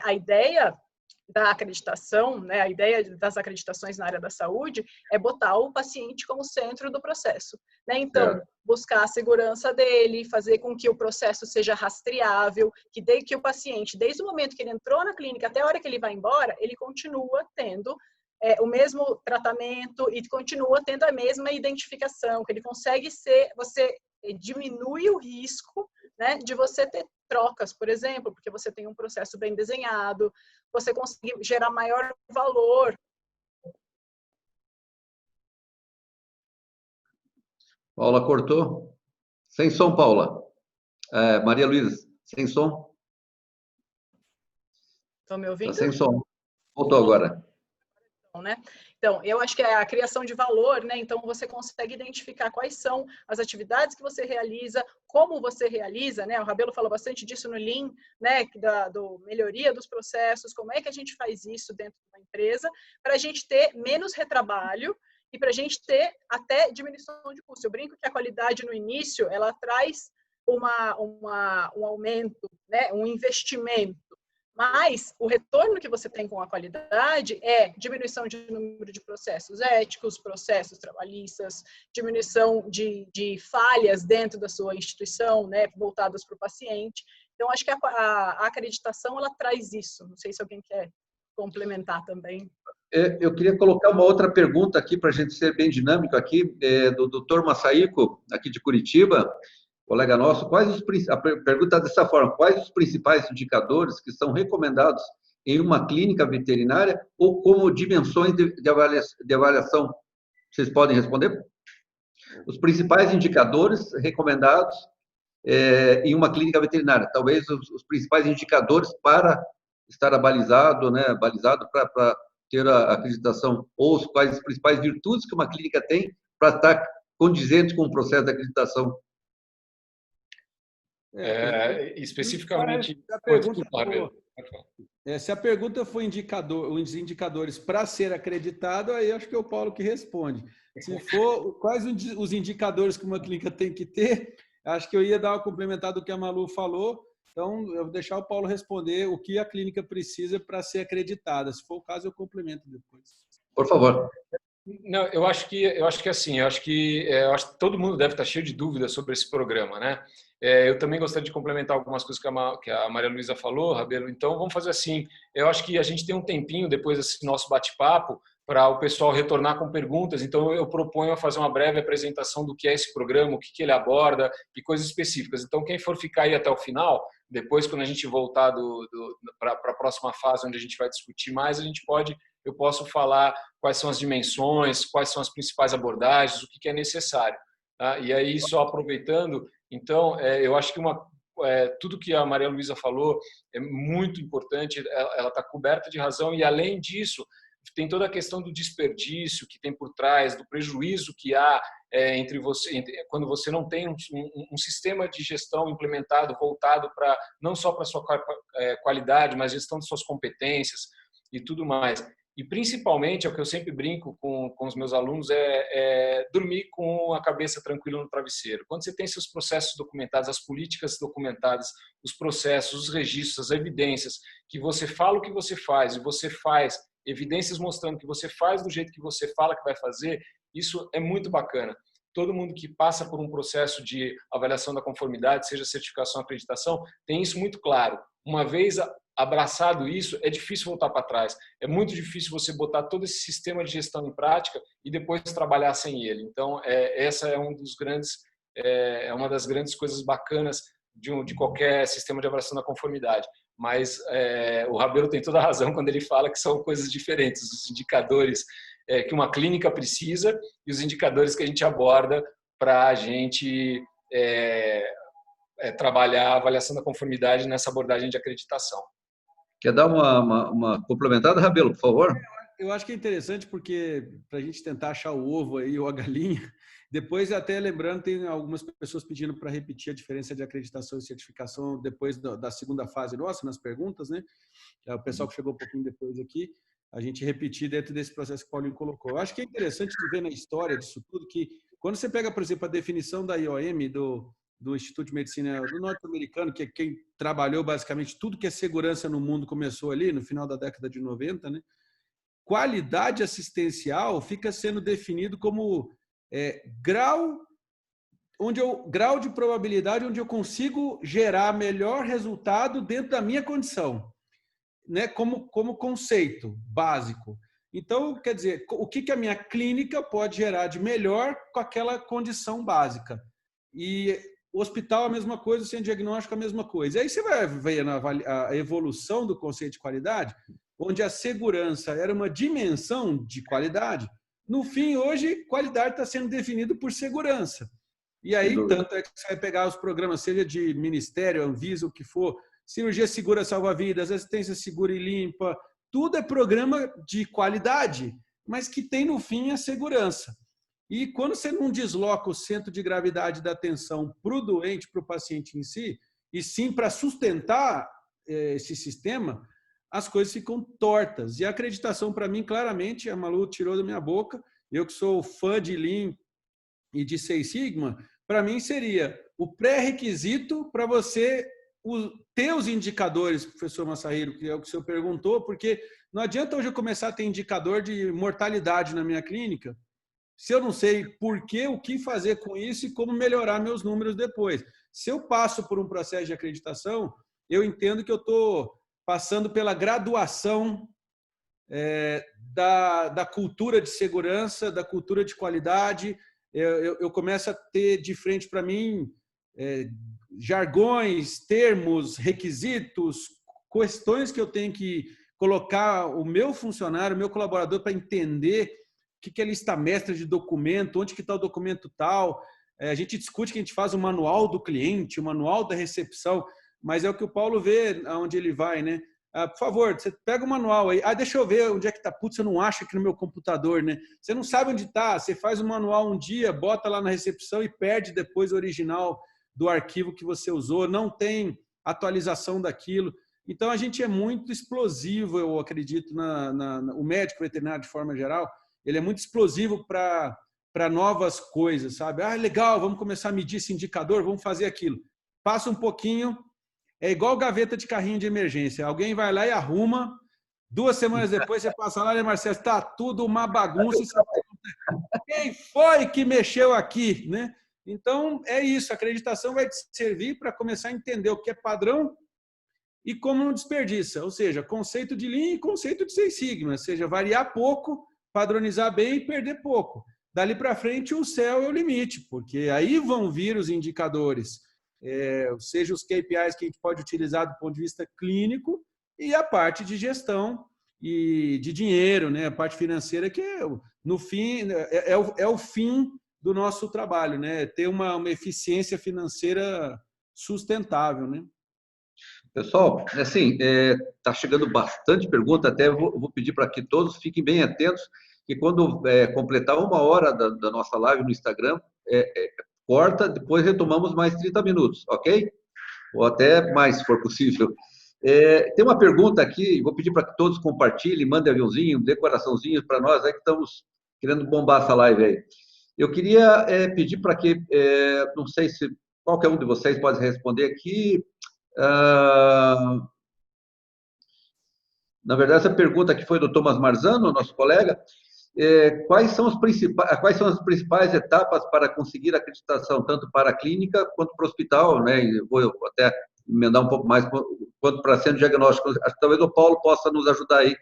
A ideia da acreditação, né, a ideia das acreditações na área da saúde é botar o paciente como centro do processo, né? Então, buscar a segurança dele, fazer com que o processo seja rastreável, que o paciente, desde o momento que ele entrou na clínica até a hora que ele vai embora, ele continua tendo o mesmo tratamento e continua tendo a mesma identificação, que ele consegue você diminui o risco, né, de você ter trocas, por exemplo, porque você tem um processo bem desenhado, você consegue gerar maior valor. Paula cortou? Sem som, Paula. Maria Luísa, sem som? Estão me ouvindo? Tá sem som. Voltou agora. Né? Então, eu acho que é a criação de valor, né? Então, você consegue identificar quais são as atividades que você realiza, como você realiza, né? O Rabelo falou bastante disso no Lean, né? Do melhoria dos processos, como é que a gente faz isso dentro da empresa, para a gente ter menos retrabalho e para a gente ter até diminuição de custo. Eu brinco que a qualidade no início, ela traz um aumento, né? Um investimento. Mas o retorno que você tem com a qualidade é diminuição de número de processos éticos, processos trabalhistas, diminuição de falhas dentro da sua instituição, né, voltadas para o paciente. Então, acho que a acreditação, ela traz isso. Não sei se alguém quer complementar também. Eu queria colocar uma outra pergunta aqui, para a gente ser bem dinâmico aqui, do Dr. Massaíco, aqui de Curitiba, colega nosso. A pergunta é dessa forma: quais os principais indicadores que são recomendados em uma clínica veterinária ou como dimensões de avaliação? Vocês podem responder? Os principais indicadores recomendados em uma clínica veterinária. Talvez os principais indicadores para estar balizado, né, balizado para ter a acreditação, ou quais as principais virtudes que uma clínica tem para estar condizente com o processo de acreditação. Especificamente... Se a pergunta for os indicadores para ser acreditado, aí acho que é o Paulo que responde. Se for quais os indicadores que uma clínica tem que ter, acho que eu ia dar uma complementar do que a Malu falou. Então, eu vou deixar o Paulo responder o que a clínica precisa para ser acreditada. Se for o caso, eu complemento depois. Por favor. Não, eu acho que assim, eu acho que todo mundo deve estar cheio de dúvidas sobre esse programa, né? Eu também gostaria de complementar algumas coisas que a Maria Luísa falou, Rabelo. Então, vamos fazer assim. Eu acho que a gente tem um tempinho depois desse nosso bate-papo para o pessoal retornar com perguntas. Então, eu proponho a fazer uma breve apresentação do que é esse programa, o que ele aborda e coisas específicas. Então, quem for ficar aí até o final, depois, quando a gente voltar para a próxima fase, onde a gente vai discutir mais, eu posso falar quais são as dimensões, quais são as principais abordagens, o que é necessário. Tá? E aí, só aproveitando, então, eu acho que tudo que a Maria Luísa falou é muito importante, ela está coberta de razão, e além disso, tem toda a questão do desperdício que tem por trás, do prejuízo que há quando você não tem um sistema de gestão implementado, voltado para não só para a sua qualidade, mas gestão de suas competências e tudo mais. E, principalmente, é o que eu sempre brinco com os meus alunos, é dormir com a cabeça tranquila no travesseiro. Quando você tem seus processos documentados, as políticas documentadas, os processos, os registros, as evidências, que você fala o que você faz e você faz, evidências mostrando que você faz do jeito que você fala que vai fazer, isso é muito bacana. Todo mundo que passa por um processo de avaliação da conformidade, seja certificação ou acreditação, tem isso muito claro. Uma vez abraçado isso, é difícil voltar para trás. É muito difícil você botar todo esse sistema de gestão em prática e depois trabalhar sem ele. Então, essa é uma das grandes coisas bacanas de qualquer sistema de avaliação da conformidade. Mas o Rabelo tem toda a razão quando ele fala que são coisas diferentes. Os indicadores que uma clínica precisa e os indicadores que a gente aborda para a gente trabalhar a avaliação da conformidade nessa abordagem de acreditação. Quer dar uma complementada, Rabelo, por favor? Eu acho que é interessante porque, para a gente tentar achar o ovo aí ou a galinha, depois, até lembrando, tem algumas pessoas pedindo para repetir a diferença de acreditação e certificação depois da segunda fase nossa, nas perguntas, né? O pessoal que chegou um pouquinho depois aqui, a gente repetir dentro desse processo que o Paulinho colocou. Eu acho que é interessante de ver na história disso tudo que, quando você pega, por exemplo, a definição da IOM, do Instituto de Medicina do norte-americano, que é quem trabalhou basicamente tudo que é segurança no mundo, começou ali no final da década de 90, né? Qualidade assistencial fica sendo definido como grau de probabilidade onde eu consigo gerar melhor resultado dentro da minha condição, né? Como conceito básico. Então, quer dizer, o que a minha clínica pode gerar de melhor com aquela condição básica? E o hospital a mesma coisa, o centro diagnóstico a mesma coisa. Aí você vai ver a evolução do conceito de qualidade, onde a segurança era uma dimensão de qualidade. No fim, hoje, qualidade está sendo definida por segurança. E aí, tanto é que você vai pegar os programas, seja de Ministério, Anvisa, o que for, cirurgia segura salva-vidas, assistência segura e limpa, tudo é programa de qualidade, mas que tem, no fim, a segurança. E quando você não desloca o centro de gravidade da atenção para o doente, para o paciente em si, e sim para sustentar esse sistema, as coisas ficam tortas. E a acreditação, para mim, claramente, a Malu tirou da minha boca, eu que sou fã de Lean e de Six Sigma, para mim seria o pré-requisito para você ter os indicadores, professor Masahiro, que é o que o senhor perguntou, porque não adianta hoje eu começar a ter indicador de mortalidade na minha clínica, se eu não sei por quê, o que fazer com isso e como melhorar meus números depois. Se eu passo por um processo de acreditação, eu entendo que eu estou passando pela graduação da cultura de segurança, da cultura de qualidade. Eu começo a ter de frente para mim jargões, termos, requisitos, questões que eu tenho que colocar o meu funcionário, o meu colaborador para entender o que é lista mestra de documento, onde que está o documento tal. A gente discute que a gente faz o manual do cliente, o manual da recepção, mas é o que o Paulo vê aonde ele vai, né? Por favor, você pega o manual aí. Deixa eu ver onde é que está. Putz, eu não acho aqui no meu computador, né? Você não sabe onde está. Você faz o manual um dia, bota lá na recepção e perde depois o original do arquivo que você usou. Não tem atualização daquilo. Então, a gente é muito explosivo, eu acredito, o médico veterinário, de forma geral, ele é muito explosivo para novas coisas, sabe? Legal, vamos começar a medir esse indicador, vamos fazer aquilo. Passa um pouquinho... É igual gaveta de carrinho de emergência. Alguém vai lá e arruma. 2 semanas depois você passa lá, né, Marcelo? Está tudo uma bagunça. Quem foi que mexeu aqui? Né? Então, é isso. A acreditação vai te servir para começar a entender o que é padrão e como não desperdiça. Ou seja, conceito de Lean e conceito de 6 Sigma. Ou seja, variar pouco, padronizar bem e perder pouco. Dali para frente, o céu é o limite, porque aí vão vir os indicadores. Seja os KPIs que a gente pode utilizar do ponto de vista clínico e a parte de gestão e de dinheiro, né? A parte financeira que, no fim, é o fim do nosso trabalho, né? Ter uma eficiência financeira sustentável, né? Pessoal, assim, está chegando bastante pergunta, até vou pedir para que todos fiquem bem atentos, que quando completar 1 hora da nossa live no Instagram, corta, depois retomamos mais 30 minutos, ok? Ou até mais, se for possível. Tem uma pergunta aqui, vou pedir para que todos compartilhem, mandem aviãozinho, dê coraçãozinho para nós, que estamos querendo bombar essa live aí. Eu queria pedir para que, não sei se qualquer um de vocês pode responder aqui. Na verdade, essa pergunta aqui foi do Thomas Marzano, nosso colega. Quais são as principais etapas para conseguir acreditação, tanto para a clínica quanto para o hospital, né? Vou até emendar um pouco mais, quanto para centro diagnóstico. Acho que talvez o Paulo possa nos ajudar aí.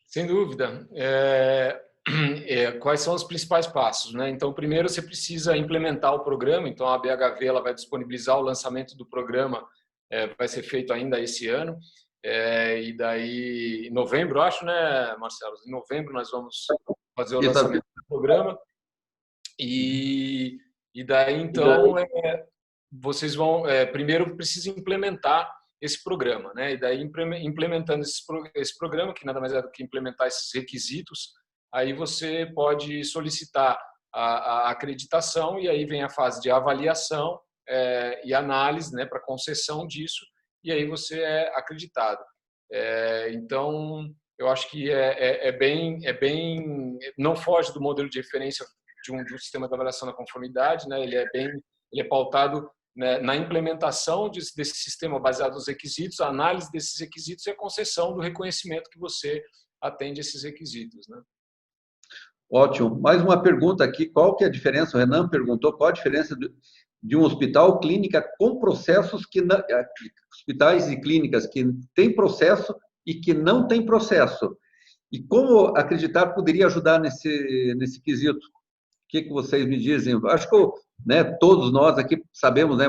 Sem dúvida. Quais são os principais passos, né? Então, primeiro você precisa implementar o programa. Então, a BHV ela vai disponibilizar o lançamento do programa, vai ser feito ainda esse ano. E daí, em novembro, acho, né, Marcelo? Em novembro nós vamos fazer o lançamento do programa. E daí, então, vocês vão... primeiro, precisa implementar esse programa, né? E daí, implementando esse programa, que nada mais é do que implementar esses requisitos, aí você pode solicitar a acreditação e aí vem a fase de avaliação e análise, né, para concessão disso, e aí você é acreditado. Então, eu acho que não foge do modelo de referência de um sistema de avaliação da conformidade, né? Ele é pautado, né, na implementação desse sistema baseado nos requisitos, a análise desses requisitos e a concessão do reconhecimento que você atende a esses requisitos, né? Ótimo. Mais uma pergunta aqui. Qual que é a diferença? O Renan perguntou qual a diferença de um hospital clínica com processos hospitais e clínicas que têm processo e que não têm processo. E como acreditar poderia ajudar nesse quesito? O que vocês me dizem? Acho que, né, todos nós aqui sabemos, né,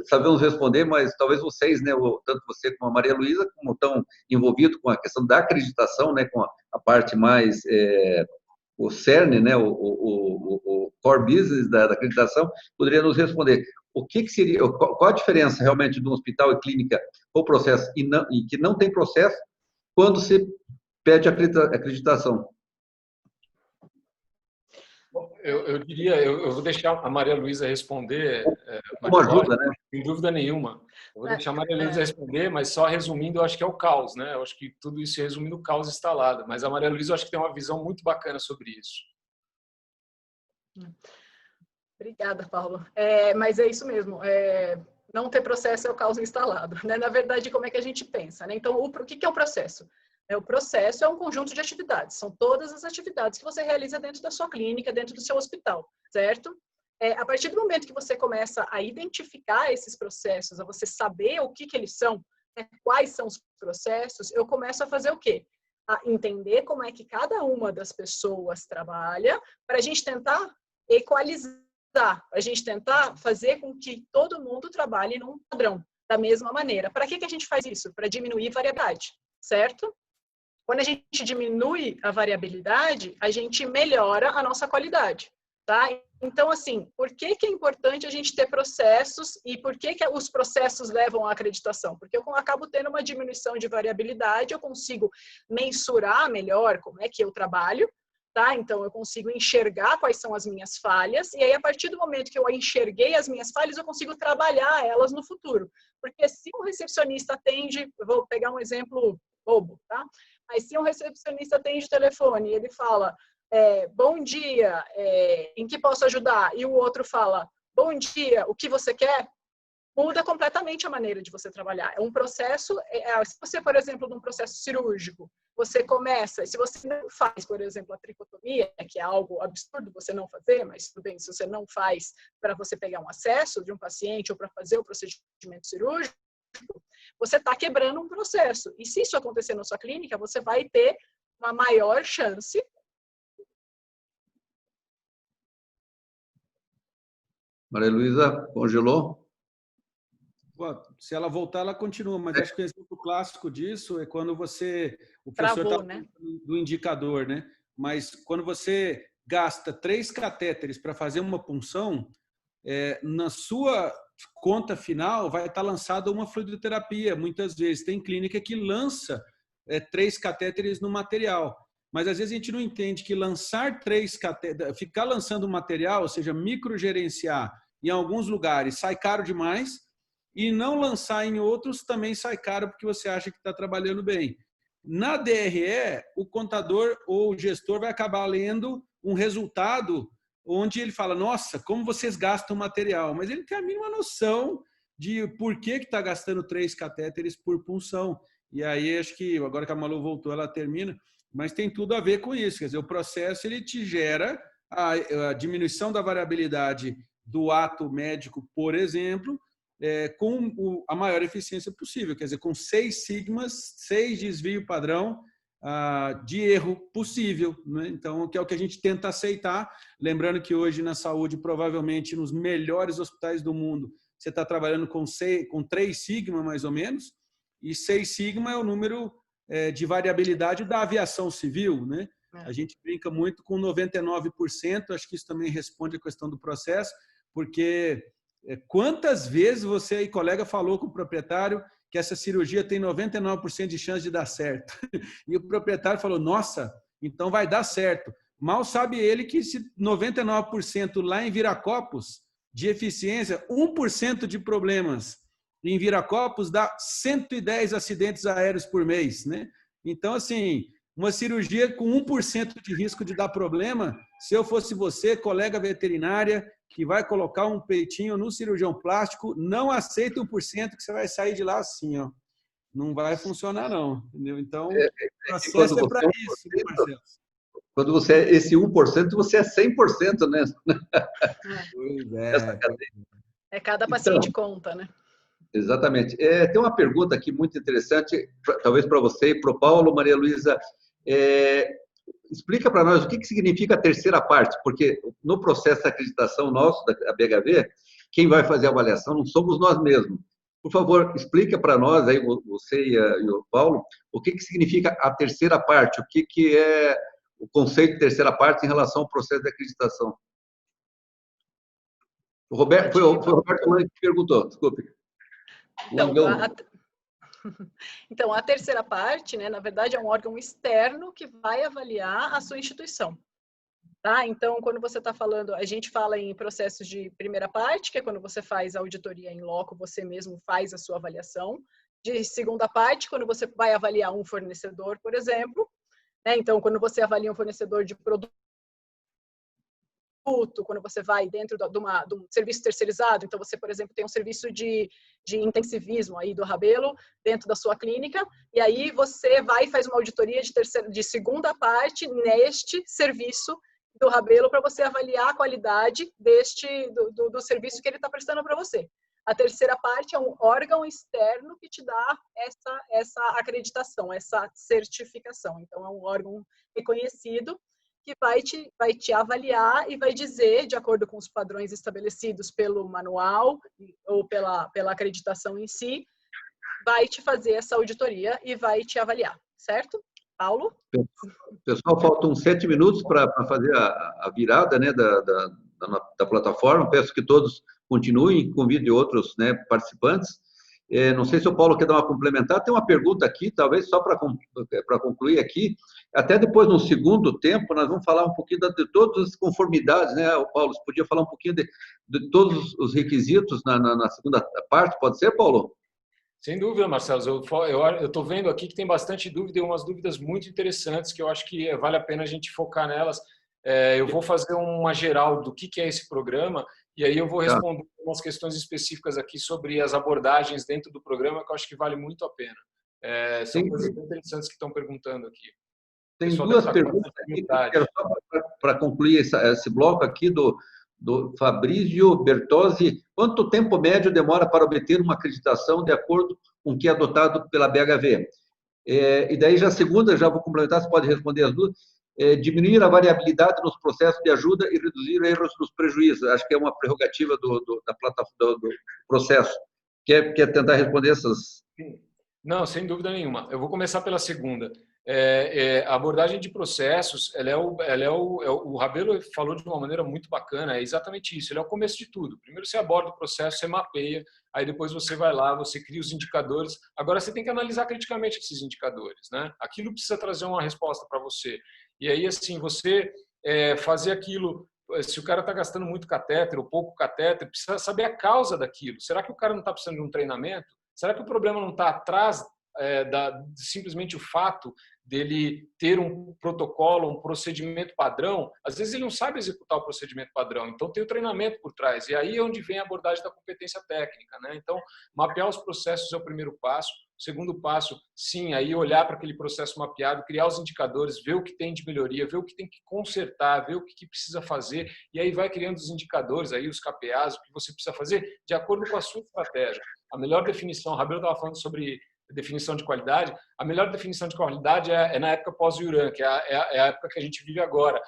sabemos responder, mas talvez vocês, né, tanto você como a Maria Luísa, como estão envolvidos com a questão da acreditação, né, com a parte mais o cerne, né, o core business da acreditação, poderia nos responder o que seria, qual a diferença realmente de um hospital e clínica com processo e que não tem processo quando se pede acreditação. Eu diria, eu vou deixar a Maria Luísa responder. Uma ajuda, né? Sem dúvida nenhuma. Eu vou deixar a Maria Luísa responder, mas só resumindo, eu acho que é o caos, né? Eu acho que tudo isso resume no caos instalado. Mas a Maria Luísa, eu acho que tem uma visão muito bacana sobre isso. Obrigada, Paulo. Mas é isso mesmo. Não ter processo é o caos instalado, né? Na verdade, como é que a gente pensa, né? Então, o que é o processo? O processo é um conjunto de atividades. São todas as atividades que você realiza dentro da sua clínica, dentro do seu hospital, certo? A partir do momento que você começa a identificar esses processos, a você saber o que eles são, né, quais são os processos, eu começo a fazer o quê? A entender como é que cada uma das pessoas trabalha, para a gente tentar equalizar, para a gente tentar fazer com que todo mundo trabalhe num padrão, da mesma maneira. Para que a gente faz isso? Para diminuir variedade, certo? Quando a gente diminui a variabilidade, a gente melhora a nossa qualidade, tá? Então, assim, por que é importante a gente ter processos e por que os processos levam à acreditação? Porque eu acabo tendo uma diminuição de variabilidade, eu consigo mensurar melhor como é que eu trabalho, tá? Então, eu consigo enxergar quais são as minhas falhas e aí, a partir do momento que eu enxerguei as minhas falhas, eu consigo trabalhar elas no futuro. Porque se um recepcionista atende, eu vou pegar um exemplo bobo, tá? Mas se um recepcionista atende o telefone e ele fala, bom dia, em que posso ajudar? E o outro fala, bom dia, o que você quer? Muda completamente a maneira de você trabalhar. É um processo, se você, por exemplo, num processo cirúrgico, você começa, se você não faz, por exemplo, a tricotomia, que é algo absurdo você não fazer, mas tudo bem, se você não faz para você pegar um acesso de um paciente ou para fazer o procedimento cirúrgico, você está quebrando um processo. E se isso acontecer na sua clínica, você vai ter uma maior chance. Maria Luísa, congelou? Se ela voltar, ela continua, mas acho que o exemplo clássico disso é quando você... O professor Travou, tá né? Do indicador, né? Mas quando você gasta 3 catéteres para fazer uma punção, na sua conta final vai estar lançada uma fluidoterapia. Muitas vezes tem clínica que lança 3 catéteres no material. Mas às vezes a gente não entende que lançar 3 catéteres, ficar lançando material, ou seja, microgerenciar, em alguns lugares sai caro demais, e não lançar em outros também sai caro porque você acha que está trabalhando bem. Na DRE, o contador ou o gestor vai acabar lendo um resultado onde ele fala, nossa, como vocês gastam material, mas ele tem a mínima noção de por que está gastando 3 catéteres por punção. E aí, acho que, agora que a Malu voltou, ela termina, mas tem tudo a ver com isso. Quer dizer, o processo ele te gera a diminuição da variabilidade do ato médico, por exemplo, com a maior eficiência possível, quer dizer, com 6 sigmas, 6 desvio padrão de erro possível, né? Então, que é o que a gente tenta aceitar, lembrando que hoje na saúde, provavelmente nos melhores hospitais do mundo, você está trabalhando com 3 sigma, mais ou menos, e 6 sigma é o número de variabilidade da aviação civil, né? A gente brinca muito com 99%, acho que isso também responde à questão do processo, porque quantas vezes você e colega falou com o proprietário que essa cirurgia tem 99% de chance de dar certo? E o proprietário falou, nossa, então vai dar certo. Mal sabe ele que se 99% lá em Viracopos de eficiência, 1% de problemas em Viracopos dá 110 acidentes aéreos por mês, né? Então, assim, uma cirurgia com 1% de risco de dar problema, se eu fosse você, colega veterinária, que vai colocar um peitinho no cirurgião plástico, não aceita 1% que você vai sair de lá assim, ó. Não vai funcionar, não. Entendeu? Então, o processo é para isso, né, Marcelo? Quando você é esse 1%, você é 100%, né? Pois Cada paciente conta, né? Exatamente. Tem uma pergunta aqui muito interessante, talvez para você e para o Paulo, Maria Luísa. Explica para nós o que significa a terceira parte, porque no processo de acreditação nosso, da BHV, quem vai fazer a avaliação não somos nós mesmos. Por favor, explica para nós, aí, você e o Paulo, o que significa a terceira parte, o que é o conceito de terceira parte em relação ao processo de acreditação. Foi o Roberto Lange que perguntou, desculpe. Então, a terceira parte, né, na verdade, é um órgão externo que vai avaliar a sua instituição. Tá? Então, quando você está falando, a gente fala em processos de primeira parte, que é quando você faz a auditoria em loco, você mesmo faz a sua avaliação. De segunda parte, quando você vai avaliar um fornecedor, por exemplo. Né? Então, quando você avalia um fornecedor de produto, quando você vai dentro de um serviço terceirizado, então você, por exemplo, tem um serviço de intensivismo aí do Rabelo dentro da sua clínica, e aí você vai e faz uma auditoria de segunda parte neste serviço do Rabelo para você avaliar a qualidade do serviço que ele está prestando para você. A terceira parte é um órgão externo que te dá essa acreditação, essa certificação. Então, é um órgão reconhecido que vai te avaliar e vai dizer, de acordo com os padrões estabelecidos pelo manual ou pela acreditação em si, vai te fazer essa auditoria e vai te avaliar, certo? Paulo? Pessoal, faltam 7 minutos para fazer a virada, né, da plataforma. Peço que todos continuem, convide outros, né, participantes. Não sei se o Paulo quer dar uma complementar. Tem uma pergunta aqui, talvez só para concluir aqui. Até depois, no segundo tempo, nós vamos falar um pouquinho de todas as conformidades, né, Paulo? Você podia falar um pouquinho de todos os requisitos na segunda parte, pode ser, Paulo? Sem dúvida, Marcelo. Eu estou vendo aqui que tem bastante dúvida e umas dúvidas muito interessantes que eu acho que vale a pena a gente focar nelas. Eu vou fazer uma geral do que é esse programa e aí eu vou responder umas questões específicas aqui sobre as abordagens dentro do programa que eu acho que vale muito a pena. São coisas bem interessantes que estão perguntando aqui. Tem duas perguntas aqui que eu quero só para concluir esse bloco aqui do Fabrício Bertozzi. Quanto tempo médio demora para obter uma acreditação de acordo com o que é adotado pela BHV? E daí, já a segunda, já vou complementar, você pode responder as duas. Diminuir a variabilidade nos processos de ajuda e reduzir erros nos prejuízos. Acho que é uma prerrogativa da plataforma, do processo. Quer tentar responder essas? Não, sem dúvida nenhuma. Eu vou começar pela segunda. A abordagem de processos, o Rabelo falou de uma maneira muito bacana, é exatamente isso, ele é o começo de tudo. Primeiro você aborda o processo, você mapeia, aí depois você vai lá, você cria os indicadores. Agora você tem que analisar criticamente esses indicadores, né? Aquilo precisa trazer uma resposta para você. E aí, assim, você fazer aquilo, se o cara está gastando muito catéter ou pouco catéter, precisa saber a causa daquilo. Será que o cara não está precisando de um treinamento? Será que o problema não está atrás simplesmente o fato dele ter um protocolo, um procedimento padrão? Às vezes ele não sabe executar o procedimento padrão, então tem o treinamento por trás, e aí é onde vem a abordagem da competência técnica, né? Então, mapear os processos é o primeiro passo. O segundo passo, sim, aí olhar para aquele processo mapeado, criar os indicadores, ver o que tem de melhoria, ver o que tem que consertar, ver o que precisa fazer, e aí vai criando os indicadores, aí os KPAs, o que você precisa fazer de acordo com a sua estratégia. A melhor definição, o Rabelo estava falando sobre definição de qualidade, a melhor definição de qualidade é na época pós-Yuran, que é a época que a gente vive agora.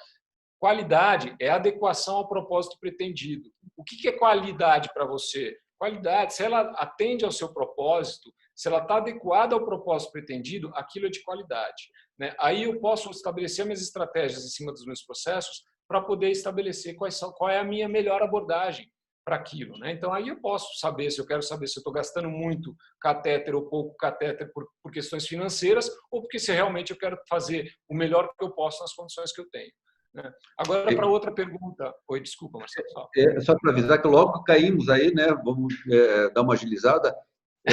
Qualidade é adequação ao propósito pretendido. O que é qualidade para você? Qualidade, se ela atende ao seu propósito, se ela está adequada ao propósito pretendido, aquilo é de qualidade, né? Aí eu posso estabelecer minhas estratégias em cima dos meus processos para poder estabelecer qual é a minha melhor abordagem para aquilo, né? Então aí eu posso saber, se eu quero saber se eu estou gastando muito catéter ou pouco catéter por questões financeiras ou porque se realmente eu quero fazer o melhor que eu posso nas condições que eu tenho, né? Agora, para outra pergunta. Oi, desculpa, Marcelo. Só para avisar que logo caímos aí, né? Vamos dar uma agilizada.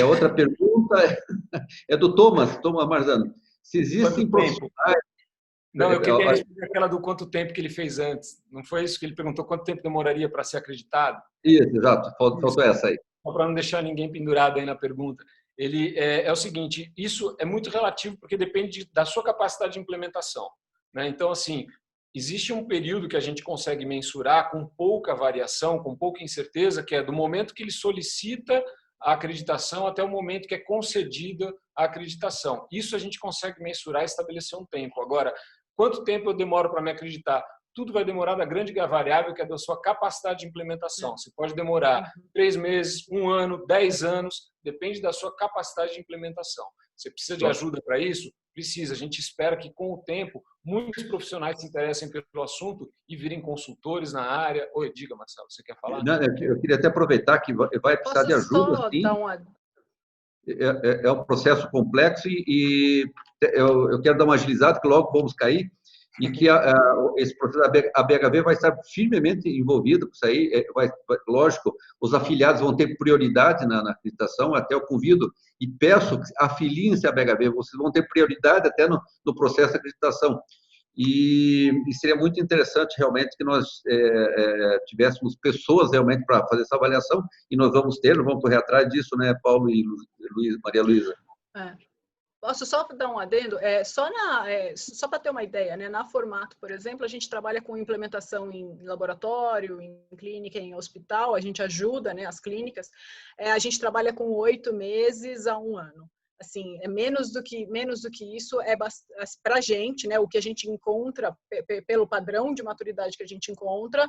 Outra pergunta é do Thomas Marzano. Se existem profissionais... Não, eu queria responder aquela do quanto tempo que ele fez antes. Não foi isso que ele perguntou? Quanto tempo demoraria para ser acreditado? Isso, exato. Faltou essa aí. Só para não deixar ninguém pendurado aí na pergunta. Ele é o seguinte, isso é muito relativo porque depende da sua capacidade de implementação, né? Então, assim, existe um período que a gente consegue mensurar com pouca variação, com pouca incerteza, que é do momento que ele solicita a acreditação até o momento que é concedida a acreditação. Isso a gente consegue mensurar e estabelecer um tempo. Agora, quanto tempo eu demoro para me acreditar? Tudo vai demorar da grande variável que é da sua capacidade de implementação. Você pode demorar 3 meses, 1 ano, 10 anos, depende da sua capacidade de implementação. Você precisa de ajuda para isso? Precisa. A gente espera que, com o tempo, muitos profissionais se interessem pelo assunto e virem consultores na área. Oi, diga, Marcelo, você quer falar? Não, eu queria até aproveitar que vai precisar de ajuda, sim. É um processo complexo e eu quero dar uma agilizada, que logo vamos cair, e que esse processo da BHV vai estar firmemente envolvido com isso aí. Lógico, os afiliados vão ter prioridade na acreditação, até eu convido e peço que afiliem-se à BHV, vocês vão ter prioridade até no processo de acreditação. E seria muito interessante realmente que nós tivéssemos pessoas realmente para fazer essa avaliação, e nós vamos correr atrás disso, né, Paulo e Maria Luísa? Posso só dar um adendo? Só para ter uma ideia, né? Na Formato, por exemplo, a gente trabalha com implementação em laboratório, em clínica, em hospital, a gente ajuda, né, as clínicas. A gente trabalha com 8 meses a 1 ano. Assim, menos do que isso para a gente, né? O que a gente encontra pelo padrão de maturidade que a gente encontra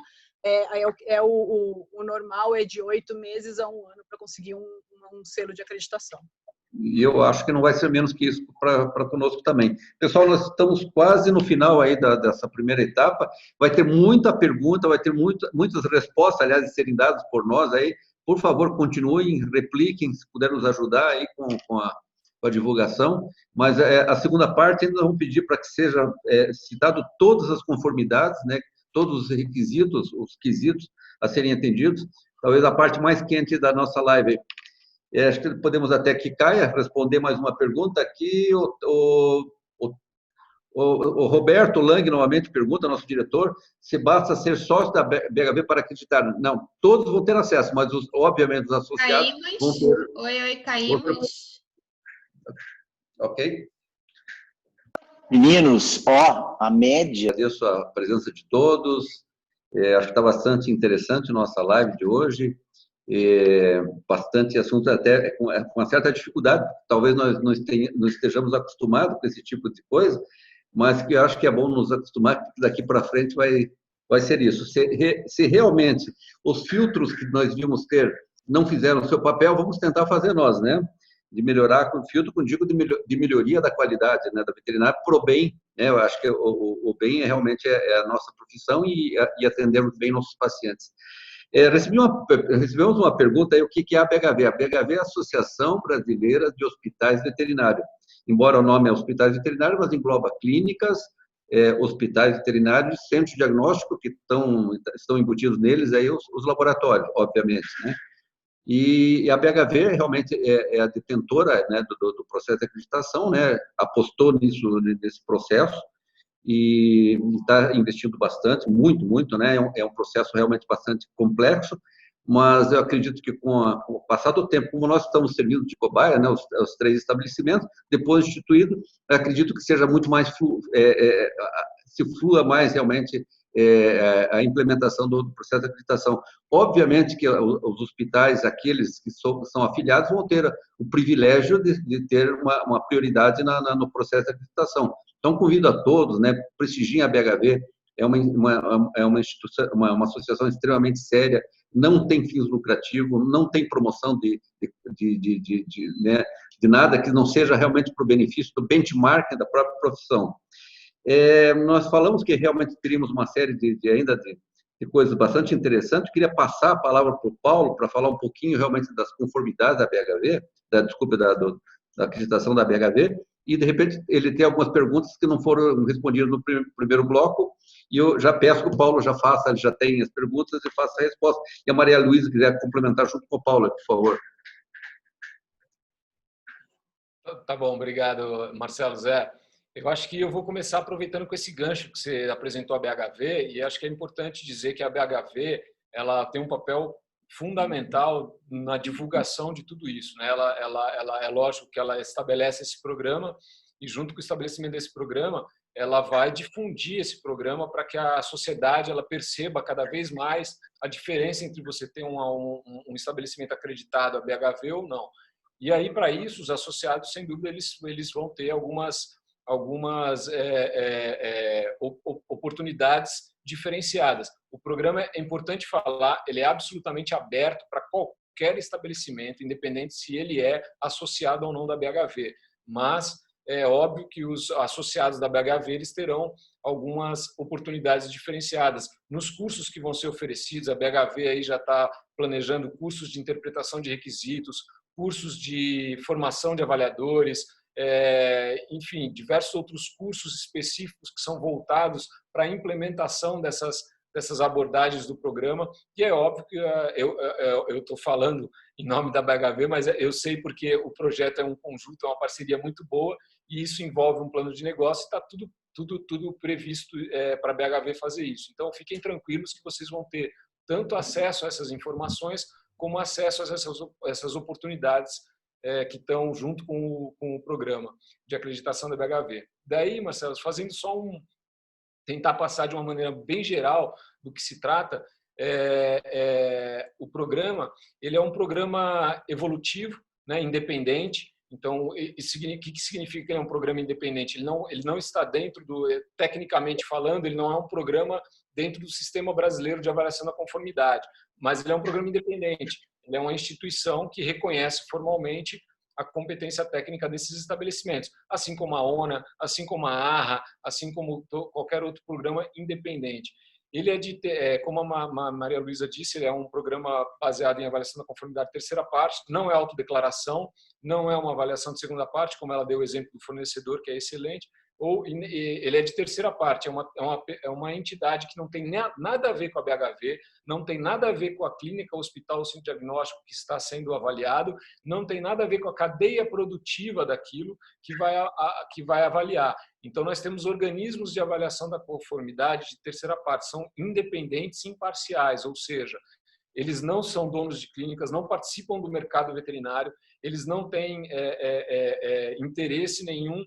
o normal é de 8 meses a 1 ano para conseguir um selo de acreditação. E eu acho que não vai ser menos que isso para conosco também. Pessoal, nós estamos quase no final aí dessa primeira etapa. Vai ter muita pergunta, vai ter muitas respostas, aliás, de serem dadas por nós aí. Por favor, continuem, repliquem, se puder nos ajudar aí com a divulgação. Mas a segunda parte, ainda vamos pedir para que seja citado todas as conformidades, né? Todos os requisitos, os quesitos a serem atendidos. Talvez a parte mais quente da nossa live. Acho que podemos até que Caia responder mais uma pergunta aqui. O Roberto Lang novamente pergunta, nosso diretor, se basta ser sócio da BHV para acreditar. Não, todos vão ter acesso, mas obviamente os associados vão ter... Oi, caímos. Ok? Meninos, a média... Agradeço a presença de todos. Acho que está bastante interessante a nossa live de hoje. Bastante assunto, até com uma certa dificuldade. Talvez nós não estejamos acostumados com esse tipo de coisa, mas que eu acho que é bom nos acostumar, que daqui para frente vai ser isso. Se realmente os filtros que nós devíamos ter não fizeram o seu papel, vamos tentar fazer nós, né? De melhorar com filtro, digo de melhoria da qualidade, né, da veterinária, para o bem, né? Eu acho que o bem realmente é a nossa profissão e atendermos bem nossos pacientes. Recebemos uma pergunta aí, o que é a BHV? A BHV é a Associação Brasileira de Hospitais Veterinários. Embora o nome é Hospitais Veterinários, mas engloba clínicas, hospitais veterinários, centros de diagnóstico, que estão embutidos neles, aí os laboratórios, obviamente, né? E a BHV realmente é a detentora, né, do processo de acreditação, né? Apostou nesse processo, e está investindo bastante, muito, né? É um processo realmente bastante complexo, mas eu acredito que com o passar do tempo, como nós estamos servindo de cobaia, né, os 3 estabelecimentos, depois instituído, eu acredito que seja muito mais se flua mais realmente a implementação do processo de acreditação. Obviamente que os hospitais, aqueles que são afiliados, vão ter o privilégio de ter uma prioridade no processo de acreditação. Então, convido a todos, né, prestigiem a BHV, é uma instituição, uma associação extremamente séria, não tem fins lucrativos, não tem promoção de nada que não seja realmente para o benefício do benchmarking da própria profissão. Nós falamos que realmente teríamos uma série de coisas bastante interessantes. Eu queria passar a palavra para o Paulo para falar um pouquinho realmente das conformidades da BHV, da acreditação da BHV, e de repente ele tem algumas perguntas que não foram respondidas no primeiro bloco, e eu já peço que o Paulo já tem as perguntas e faça a resposta. E a Maria Luísa quiser complementar junto com o Paulo, por favor. Tá bom, obrigado, Marcelo. Zé, eu acho que eu vou começar aproveitando com esse gancho que você apresentou a BHV, e acho que é importante dizer que a BHV ela tem um papel fundamental na divulgação de tudo isso, né? Ela é lógico que ela estabelece esse programa, e junto com o estabelecimento desse programa, ela vai difundir esse programa para que a sociedade ela perceba cada vez mais a diferença entre você ter um estabelecimento acreditado a BHV ou não. E aí, para isso, os associados, sem dúvida, eles vão ter algumas oportunidades diferenciadas. O programa, é importante falar, ele é absolutamente aberto para qualquer estabelecimento, independente se ele é associado ou não da BHV. Mas é óbvio que os associados da BHV eles terão algumas oportunidades diferenciadas. Nos cursos que vão ser oferecidos, a BHV aí já está planejando cursos de interpretação de requisitos, cursos de formação de avaliadores, enfim, diversos outros cursos específicos que são voltados para a implementação dessas abordagens do programa. E é óbvio que eu estou falando em nome da BHV, mas eu sei porque o projeto é um conjunto, é uma parceria muito boa, e isso envolve um plano de negócio, e está tudo previsto para a BHV fazer isso. Então, fiquem tranquilos que vocês vão ter tanto acesso a essas informações, como acesso a essas oportunidades que estão junto com o programa de acreditação da BHV. Daí, Marcelo, fazendo só tentar passar de uma maneira bem geral do que se trata, o programa ele é um programa evolutivo, né, independente. Então, o que significa que ele é um programa independente? Ele não está dentro tecnicamente falando, ele não é um programa dentro do Sistema Brasileiro de Avaliação da Conformidade, mas ele é um programa independente. Ele é uma instituição que reconhece formalmente a competência técnica desses estabelecimentos, assim como a ONA, assim como a ARRA, assim como qualquer outro programa independente. Ele como a Maria Luísa disse, ele é um programa baseado em avaliação da conformidade de terceira parte, não é autodeclaração, não é uma avaliação de segunda parte, como ela deu o exemplo do fornecedor, que é excelente, ou ele é de terceira parte, é uma entidade que não tem nada a ver com a BHV, não tem nada a ver com a clínica, o hospital, o centro diagnóstico que está sendo avaliado, não tem nada a ver com a cadeia produtiva daquilo que vai avaliar. Então, nós temos organismos de avaliação da conformidade de terceira parte, são independentes e imparciais, ou seja, eles não são donos de clínicas, não participam do mercado veterinário, eles não têm interesse nenhum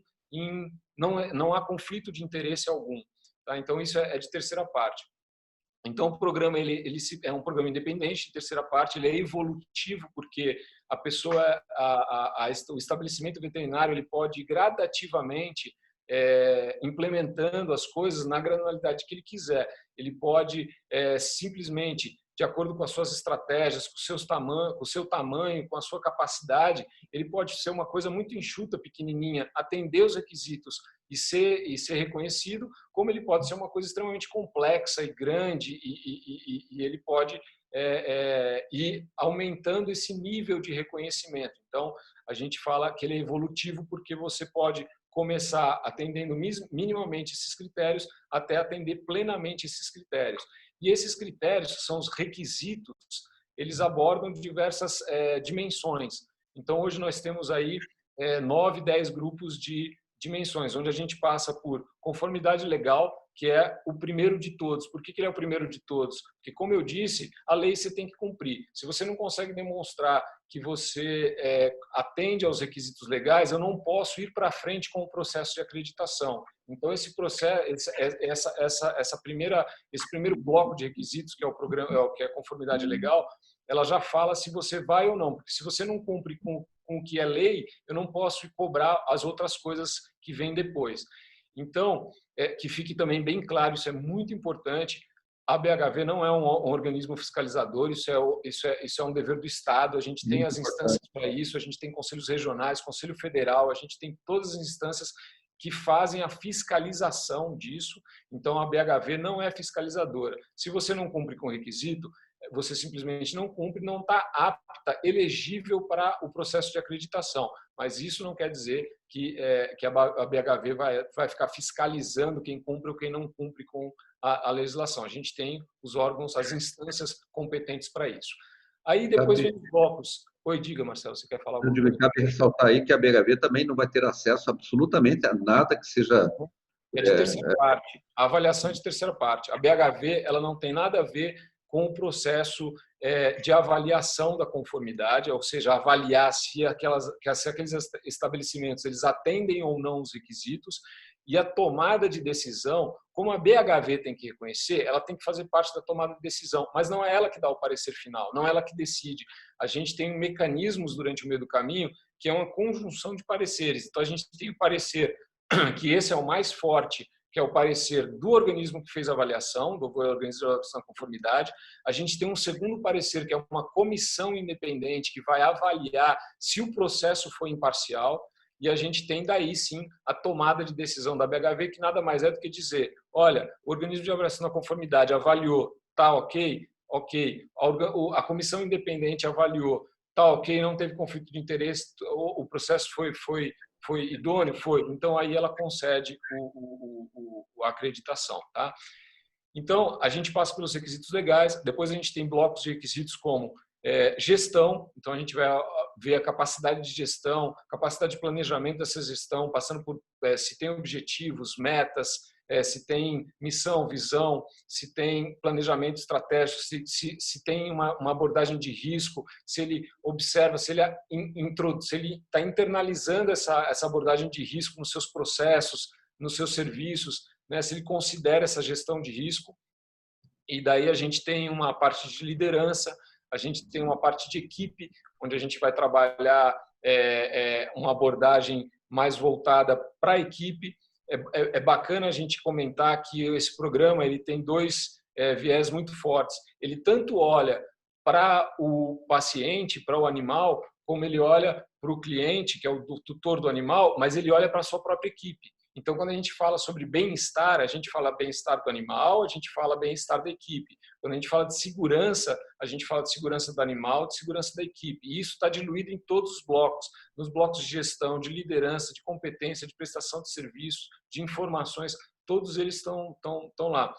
não há conflito de interesse algum. Tá? Então, isso é de terceira parte. Então, o programa ele é um programa independente, de terceira parte, ele é evolutivo, porque a pessoa, o estabelecimento veterinário, ele pode gradativamente implementando as coisas na granularidade que ele quiser. Ele pode simplesmente, de acordo com as suas estratégias, com o seu tamanho, com a sua capacidade, ele pode ser uma coisa muito enxuta, pequenininha, atender os requisitos e ser reconhecido, como ele pode ser uma coisa extremamente complexa e grande e ele pode ir aumentando esse nível de reconhecimento. Então, a gente fala que ele é evolutivo porque você pode começar atendendo minimamente esses critérios até atender plenamente esses critérios. E esses critérios, são os requisitos, eles abordam diversas dimensões. Então, hoje nós temos aí 9, 10 grupos de dimensões, onde a gente passa por conformidade legal, que é o primeiro de todos. Por que ele é o primeiro de todos? Porque, como eu disse, a lei você tem que cumprir. Se você não consegue demonstrar que você atende aos requisitos legais, eu não posso ir para frente com o processo de acreditação. Então, esse processo, esse primeiro bloco de requisitos, que é o programa, que é a conformidade legal, ela já fala se você vai ou não. Porque se você não cumpre com o que é lei, eu não posso cobrar as outras coisas que vêm depois. Então, que fique também bem claro, isso é muito importante. A BHV não é um organismo fiscalizador, isso é um dever do Estado. A gente tem as instâncias para isso, a gente tem conselhos regionais, conselho federal, a gente tem todas as instâncias que fazem a fiscalização disso. Então, a BHV não é fiscalizadora. Se você não cumpre com o requisito, você simplesmente não cumpre, não está apta, elegível para o processo de acreditação. Mas isso não quer dizer que a BHV vai ficar fiscalizando quem cumpre ou quem não cumpre com a legislação. A gente tem os órgãos, as instâncias competentes para isso. Aí depois vem os blocos. Oi, diga, Marcelo, você quer falar alguma coisa? Cabe ressaltar aí que a BHV também não vai ter acesso absolutamente a nada que seja... É de terceira parte. A avaliação é de terceira parte. A BHV ela não tem nada a ver com o processo de avaliação da conformidade, ou seja, avaliar se aqueles estabelecimentos eles atendem ou não os requisitos, e a tomada de decisão, como a BHV tem que reconhecer, ela tem que fazer parte da tomada de decisão, mas não é ela que dá o parecer final, não é ela que decide. A gente tem mecanismos durante o meio do caminho que é uma conjunção de pareceres. Então, a gente tem o parecer, que esse é o mais forte, que é o parecer do organismo que fez a avaliação, do organismo de avaliação da conformidade. A gente tem um segundo parecer, que é uma comissão independente que vai avaliar se o processo foi imparcial. E a gente tem daí, sim, a tomada de decisão da BHV, que nada mais é do que dizer, olha, o organismo de avaliação da conformidade avaliou, tá ok? Ok. A comissão independente avaliou, tá ok, não teve conflito de interesse, o processo foi idôneo? Foi. Então, aí ela concede a acreditação. Tá? Então, a gente passa pelos requisitos legais, depois a gente tem blocos de requisitos como gestão, então a gente vai ver a capacidade de gestão, capacidade de planejamento dessa gestão, passando por se tem objetivos, metas, se tem missão, visão, se tem planejamento estratégico, se tem uma abordagem de risco, se ele observa, se ele está internalizando essa abordagem de risco nos seus processos, nos seus serviços, né, se ele considera essa gestão de risco. E daí a gente tem uma parte de liderança, a gente tem uma parte de equipe, onde a gente vai trabalhar uma abordagem mais voltada para a equipe. É bacana a gente comentar que esse programa ele tem dois viés muito fortes. Ele tanto olha para o paciente, para o animal, como ele olha para o cliente, que é o tutor do animal, mas ele olha para a sua própria equipe. Então, quando a gente fala sobre bem-estar, a gente fala bem-estar do animal, a gente fala bem-estar da equipe. Quando a gente fala de segurança, a gente fala de segurança do animal, de segurança da equipe. E isso está diluído em todos os blocos, nos blocos de gestão, de liderança, de competência, de prestação de serviços, de informações, todos eles estão lá.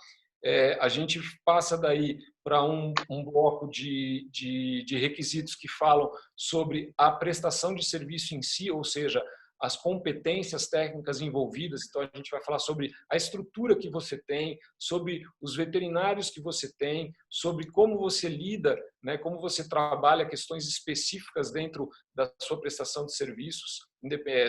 A gente passa daí para um bloco de requisitos que falam sobre a prestação de serviço em si, ou seja, as competências técnicas envolvidas. Então, a gente vai falar sobre a estrutura que você tem, sobre os veterinários que você tem, sobre como você lida, né, como você trabalha questões específicas dentro da sua prestação de serviços,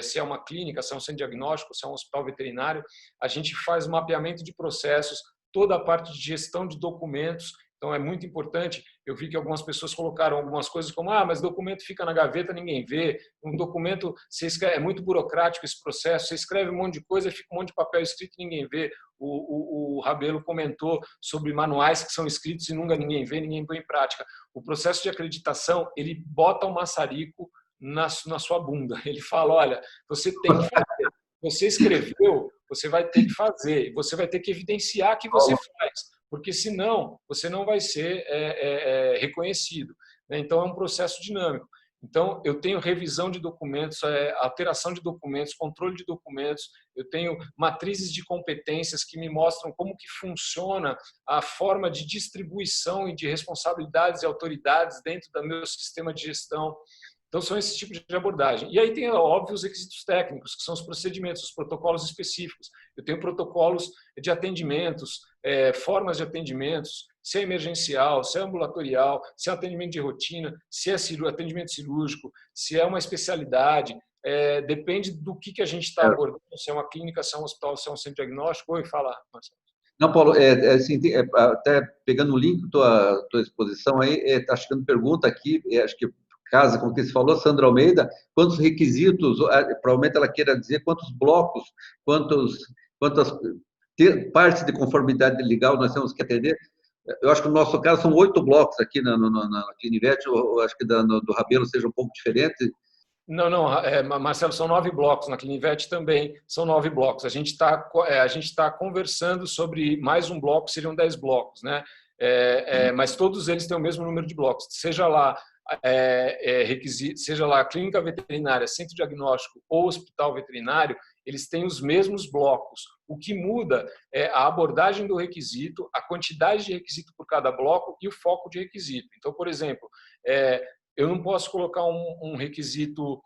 se é uma clínica, se é um centro diagnóstico, se é um hospital veterinário. A gente faz mapeamento de processos, toda a parte de gestão de documentos. Então, é muito importante. Eu vi que algumas pessoas colocaram algumas coisas como mas documento fica na gaveta, ninguém vê. Um documento, você escreve, é muito burocrático esse processo, você escreve um monte de coisa, fica um monte de papel escrito e ninguém vê. O Rabelo comentou sobre manuais que são escritos e nunca ninguém vê, ninguém põe em prática. O processo de acreditação, ele bota o maçarico na sua bunda. Ele fala, olha, você tem que fazer. Você escreveu, você vai ter que fazer. Você vai ter que evidenciar que você faz, porque senão você não vai ser reconhecido. Então, é um processo dinâmico. Então, eu tenho revisão de documentos, alteração de documentos, controle de documentos, eu tenho matrizes de competências que me mostram como que funciona a forma de distribuição e de responsabilidades e autoridades dentro do meu sistema de gestão. Então, são esse tipo de abordagem. E aí tem, óbvio, os requisitos técnicos, que são os procedimentos, os protocolos específicos. Eu tenho protocolos de atendimentos, formas de atendimentos, se é emergencial, se é ambulatorial, se é atendimento de rotina, se é atendimento cirúrgico, se é uma especialidade. Depende do que a gente está abordando, se é uma clínica, se é um hospital, se é um centro diagnóstico. Oi, fala, Marcelo. Não, Paulo, assim, até pegando o link da tua exposição aí, está chegando pergunta aqui, acho que casa com o que você falou, Sandra Almeida, quantos requisitos, provavelmente ela queira dizer quantos blocos, quantas partes de conformidade legal nós temos que atender. Eu acho que no nosso caso são 8 blocos aqui na Clinivete, eu acho que do Rabelo seja um pouco diferente. Não, Marcelo, são 9 blocos. Na Clinivete também são 9 blocos. A gente está conversando sobre mais um bloco, seriam 10 blocos, né? Mas todos eles têm o mesmo número de blocos. Seja lá requisito, seja lá clínica veterinária, centro diagnóstico ou hospital veterinário, eles têm os mesmos blocos. O que muda é a abordagem do requisito, a quantidade de requisito por cada bloco e o foco de requisito. Então, por exemplo, eu não posso colocar um requisito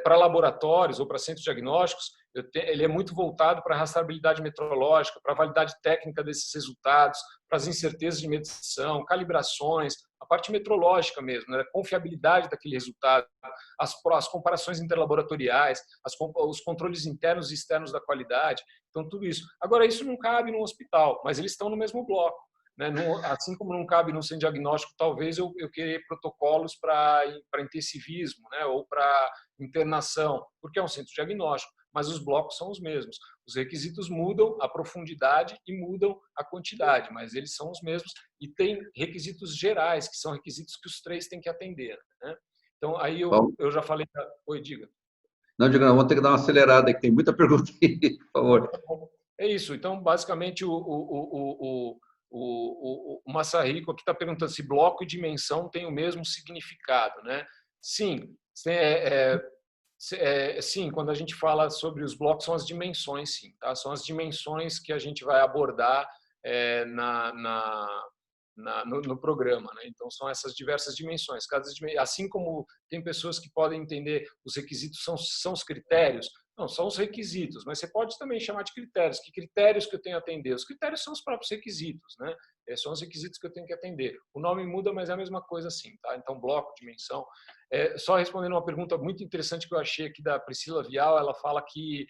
para laboratórios ou para centros diagnósticos. Ele é muito voltado para a rastreabilidade metrológica, para a validade técnica desses resultados, para as incertezas de medição, calibrações, a parte metrológica mesmo, né? A confiabilidade daquele resultado, as comparações interlaboratoriais, os controles internos e externos da qualidade. Então, tudo isso. Agora, isso não cabe num hospital, mas eles estão no mesmo bloco. Né? Assim como não cabe no centro diagnóstico, talvez eu queira protocolos para intensivismo, né? Ou para internação, porque é um centro diagnóstico, mas os blocos são os mesmos. Os requisitos mudam a profundidade e mudam a quantidade, mas eles são os mesmos e tem requisitos gerais, que são requisitos que os 3 têm que atender. Né? Então, aí eu já falei... Oi, diga. Não, diga não, vamos ter que dar uma acelerada aqui, tem muita pergunta aí, por favor. É isso. Então, basicamente, o Massarico aqui está perguntando se bloco e dimensão têm o mesmo significado, né? Sim, sim, quando a gente fala sobre os blocos, são as dimensões, sim, tá? São as dimensões que a gente vai abordar no programa, né? Então, são essas diversas dimensões. Assim como tem pessoas que podem entender os requisitos são os critérios, não, são os requisitos, mas você pode também chamar de critérios. Que critérios que eu tenho a atender? Os critérios são os próprios requisitos, né? São os requisitos que eu tenho que atender. O nome muda, mas é a mesma coisa assim, tá? Então, bloco, dimensão. Só respondendo uma pergunta muito interessante que eu achei aqui da Priscila Vial, ela fala que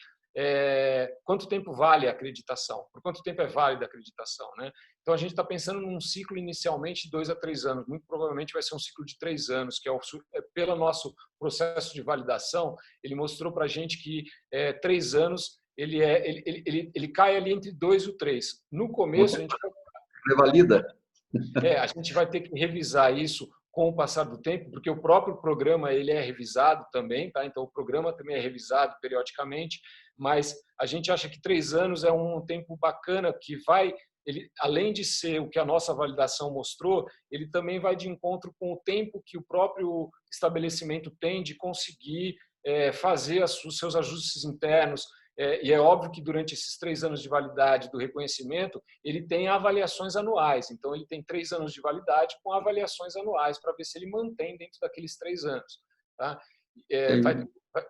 quanto tempo vale a acreditação? Por quanto tempo é válida a acreditação, né? Então, a gente está pensando num ciclo inicialmente de 2 a 3 anos. Muito provavelmente vai ser um ciclo de 3 anos, que pelo nosso processo de validação, ele mostrou para a gente que 3 anos ele cai ali entre 2 e o 3. No começo, a gente revalida. A gente vai ter que revisar isso com o passar do tempo, porque o próprio programa ele é revisado também, tá? Então o programa também é revisado periodicamente, mas a gente acha que 3 anos é um tempo bacana que vai, ele, além de ser o que a nossa validação mostrou, ele também vai de encontro com o tempo que o próprio estabelecimento tem de conseguir fazer os seus ajustes internos. E é óbvio que durante esses 3 anos de validade do reconhecimento, ele tem avaliações anuais. Então, ele tem 3 anos de validade com avaliações anuais para ver se ele mantém dentro daqueles 3 anos. Tá?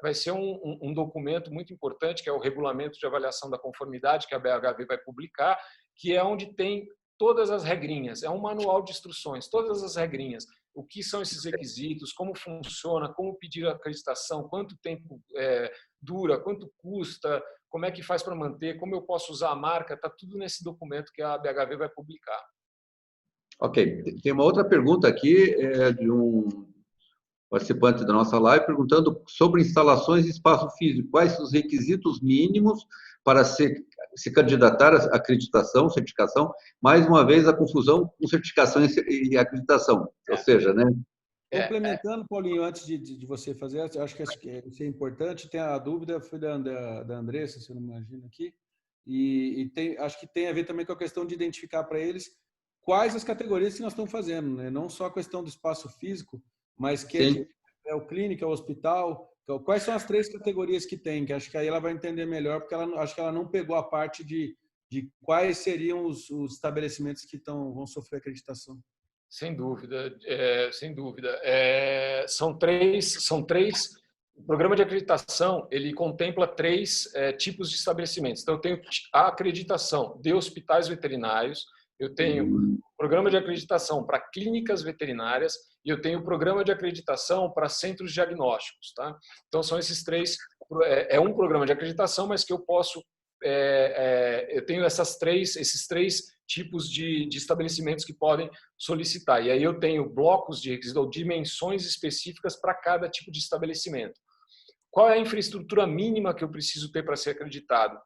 Vai ser um documento muito importante, que é o Regulamento de Avaliação da Conformidade, que a BHV vai publicar, que é onde tem todas as regrinhas. É um manual de instruções, todas as regrinhas. O que são esses requisitos, como funciona, como pedir a acreditação, quanto tempo dura, quanto custa, como é que faz para manter, como eu posso usar a marca, está tudo nesse documento que a BHV vai publicar. Ok. Tem uma outra pergunta aqui de um participante da nossa live perguntando sobre instalações e espaço físico. Quais são os requisitos mínimos para se candidatar à acreditação, certificação? Mais uma vez, a confusão com certificação e acreditação. Ou seja, né? Complementando, Paulinho, antes de você fazer, acho que isso é importante. Tem a dúvida, foi da Andressa, se eu não me imagino aqui, e acho que tem a ver também com a questão de identificar para eles quais as categorias que nós estamos fazendo, né? Não só a questão do espaço físico, mas que é o clínico, é o hospital. Então, quais são as 3 categorias que tem? Que acho que aí ela vai entender melhor, porque acho que ela não pegou a parte de quais seriam os estabelecimentos que vão sofrer acreditação. Sem dúvida, sem dúvida. São três. O programa de acreditação ele contempla 3 tipos de estabelecimentos. Então, eu tenho a acreditação de hospitais veterinários, eu tenho o programa de acreditação para clínicas veterinárias e eu tenho o programa de acreditação para centros diagnósticos. Tá? Então, são esses 3. É um programa de acreditação, mas que eu posso. Eu tenho esses três tipos de estabelecimentos que podem solicitar. E aí eu tenho blocos de requisitos ou dimensões específicas para cada tipo de estabelecimento. Qual é a infraestrutura mínima que eu preciso ter para ser acreditado?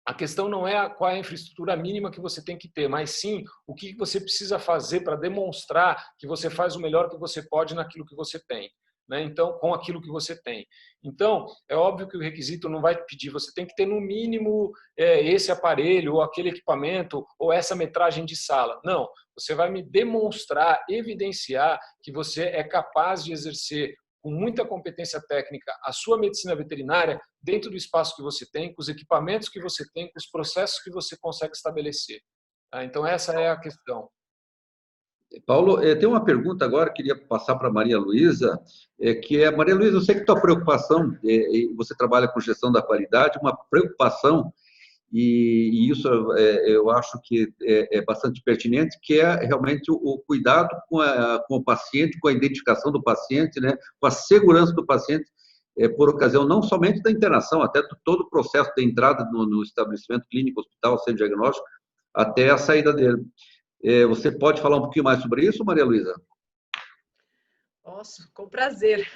A questão não é qual é a infraestrutura mínima que você tem que ter, mas sim o que você precisa fazer para demonstrar que você faz o melhor que você pode naquilo que você tem. Né? Então, com aquilo que você tem. Então, é óbvio que o requisito não vai pedir, você tem que ter no mínimo esse aparelho, ou aquele equipamento, ou essa metragem de sala. Não, você vai me demonstrar, evidenciar que você é capaz de exercer com muita competência técnica a sua medicina veterinária dentro do espaço que você tem, com os equipamentos que você tem, com os processos que você consegue estabelecer. Tá? Então, essa é a questão. Paulo, tem uma pergunta agora, queria passar para a Maria Luísa, que é, Maria Luísa, eu sei que tua preocupação, você trabalha com gestão da qualidade, uma preocupação, e isso eu acho que é bastante pertinente, que é realmente o cuidado com o paciente, com a identificação do paciente, né, com a segurança do paciente, por ocasião não somente da internação, até todo o processo de entrada no estabelecimento clínico, hospital, centro diagnóstico, até a saída dele. Você pode falar um pouquinho mais sobre isso, Maria Luísa? Posso, com prazer.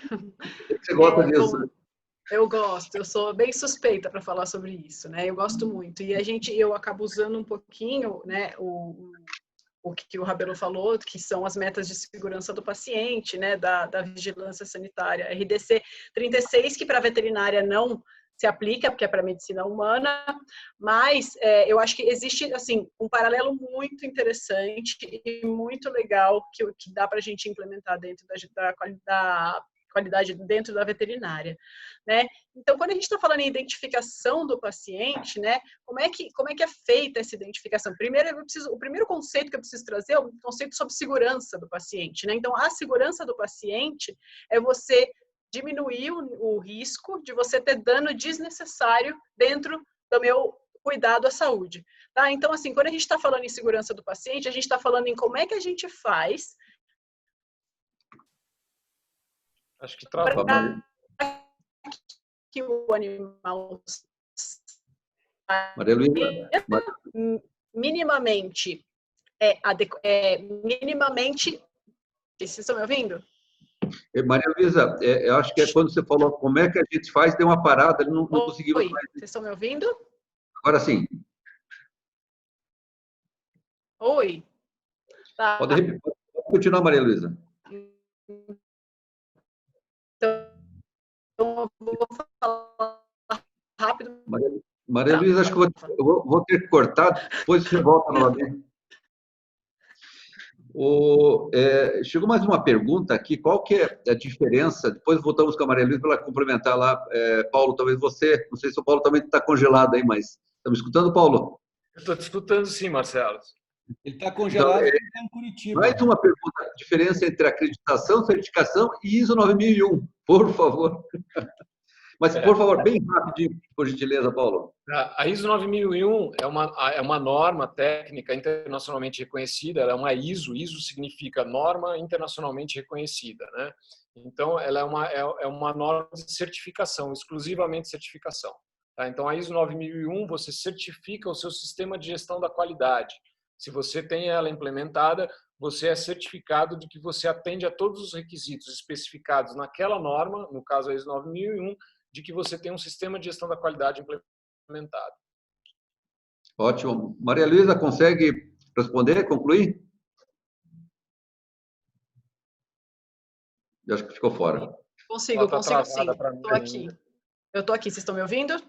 Você gosta disso? Eu gosto, eu sou bem suspeita para falar sobre isso, né? Eu gosto muito. E eu acabo usando um pouquinho, né, o que o Rabelo falou, que são as metas de segurança do paciente, né, da vigilância sanitária, RDC 36, que para a veterinária não se aplica, porque é para a medicina humana, mas eu acho que existe assim um paralelo muito interessante e muito legal que dá para a gente implementar dentro da qualidade dentro da veterinária, né? Então, quando a gente está falando em identificação do paciente, né, como é que é feita essa identificação? Primeiro, o primeiro conceito que eu preciso trazer é o conceito sobre segurança do paciente, né? Então, a segurança do paciente é você diminuir o risco de você ter dano desnecessário dentro do meu cuidado à saúde, tá? Então, assim, quando a gente está falando em segurança do paciente, a gente está falando em como é que a gente faz Acho que travou. Que o animal Maria Luísa, minimamente minimamente. Vocês estão me ouvindo? Maria Luísa, eu acho que quando você falou como é que a gente faz, deu uma parada, ele não conseguiu. Oi, vocês estão me ouvindo? Agora sim. Oi. Tá. Pode continuar, Maria Luísa. Então, eu vou falar rápido. Maria Luísa, acho que eu vou ter que cortar, depois você volta novamente. Chegou mais uma pergunta aqui, qual que é a diferença, depois voltamos com a Maria Luísa para ela complementar lá, Paulo, talvez você, não sei se o Paulo também está congelado aí, mas está me escutando, Paulo? Estou te escutando sim, Marcelo. Ele está congelado então, em Curitiba. Mais uma pergunta, a diferença entre acreditação, certificação e ISO 9001, por favor. Mas, por favor, bem rapidinho, por gentileza, Paulo. A ISO 9001 é uma norma técnica internacionalmente reconhecida, ela é uma ISO. ISO significa norma internacionalmente reconhecida, né? Então, ela é uma norma de certificação, exclusivamente certificação. Tá? Então, a ISO 9001, você certifica o seu sistema de gestão da qualidade. Se você tem ela implementada, você é certificado de que você atende a todos os requisitos especificados naquela norma, no caso a ISO 9001, de que você tem um sistema de gestão da qualidade implementado. Ótimo. Maria Luísa, consegue responder, concluir? Eu acho que ficou fora. Consigo sim. Estou aqui. Eu estou aqui, vocês estão me ouvindo?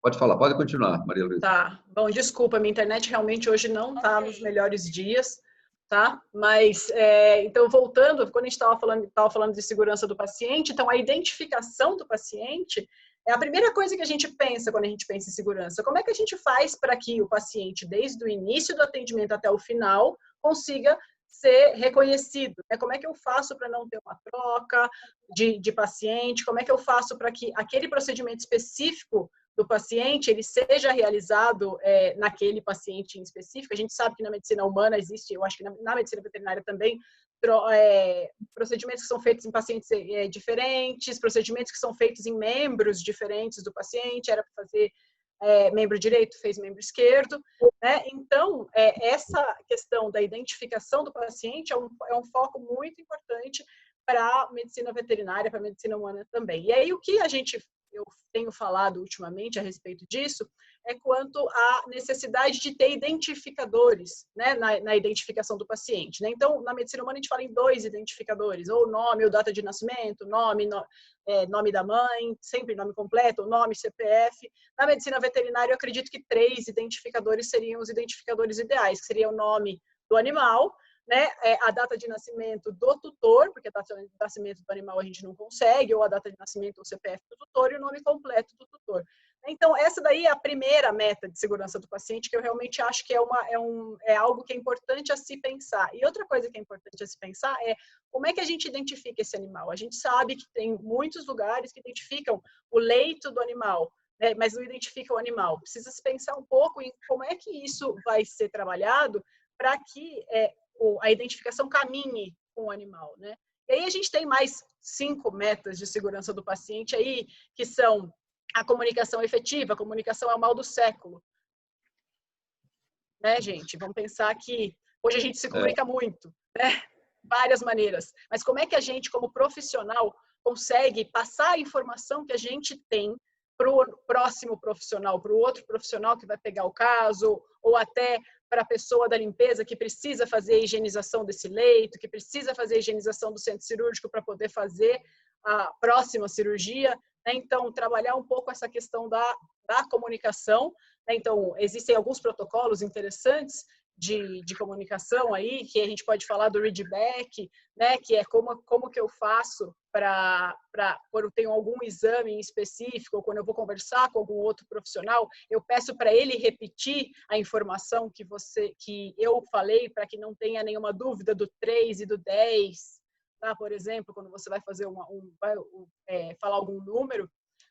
Pode falar, pode continuar, Maria Luísa. Tá. Bom, desculpa, minha internet realmente hoje não está nos melhores dias, tá? Mas, então, voltando, quando a gente estava falando de segurança do paciente, então, a identificação do paciente é a primeira coisa que a gente pensa quando a gente pensa em segurança. Como é que a gente faz para que o paciente, desde o início do atendimento até o final, consiga ser reconhecido? Como é que eu faço para não ter uma troca de paciente? Como é que eu faço para que aquele procedimento específico do paciente, ele seja realizado naquele paciente em específico? A gente sabe que na medicina humana existe, eu acho que na medicina veterinária também, procedimentos que são feitos em pacientes diferentes, procedimentos que são feitos em membros diferentes do paciente, era para fazer membro direito, fez membro esquerdo, né? Então, essa questão da identificação do paciente é um foco muito importante para a medicina veterinária, para a medicina humana também. E aí, o que eu tenho falado ultimamente a respeito disso é quanto à necessidade de ter identificadores, né, na identificação do paciente, né? Então, na medicina humana a gente fala em 2 identificadores, ou nome, ou data de nascimento, nome da mãe, sempre nome completo, nome, CPF. Na medicina veterinária, eu acredito que 3 identificadores seriam os identificadores ideais, que seria o nome do animal, né, a data de nascimento do tutor, porque a data de nascimento do animal a gente não consegue, ou a data de nascimento ou CPF do tutor e o nome completo do tutor. Então, essa daí é a primeira meta de segurança do paciente, que eu realmente acho que é algo que é importante a se pensar. E outra coisa que é importante a se pensar é como é que a gente identifica esse animal. A gente sabe que tem muitos lugares que identificam o leito do animal, né, mas não identificam o animal. Precisa se pensar um pouco em como é que isso vai ser trabalhado para que a identificação caminhe com o animal, né? E aí a gente tem mais 5 metas de segurança do paciente aí, que são a comunicação efetiva. A comunicação é o mal do século, né, gente? Vamos pensar que hoje a gente se comunica muito, né? Várias maneiras. Mas como é que a gente, como profissional, consegue passar a informação que a gente tem para o próximo profissional, para o outro profissional que vai pegar o caso, ou até para a pessoa da limpeza que precisa fazer a higienização desse leito, que precisa fazer a higienização do centro cirúrgico para poder fazer a próxima cirurgia, né? Então, trabalhar um pouco essa questão da comunicação, né? Então, existem alguns protocolos interessantes de comunicação aí, que a gente pode falar do readback, né, que é como que eu faço quando eu tenho algum exame em específico, ou quando eu vou conversar com algum outro profissional, eu peço para ele repetir a informação que eu falei, para que não tenha nenhuma dúvida do 3 e do 10, tá? Por exemplo, quando você vai fazer falar algum número,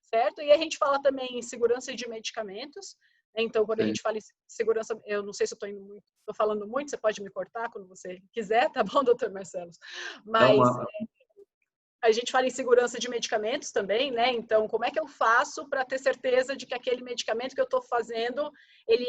certo? E a gente fala também em segurança de medicamentos. Então, quando a gente fala em segurança, eu não sei se eu estou falando muito, você pode me cortar quando você quiser, tá bom, doutor Marcelo? Mas a gente fala em segurança de medicamentos também, né? Então, como é que eu faço para ter certeza de que aquele medicamento que eu estou fazendo, ele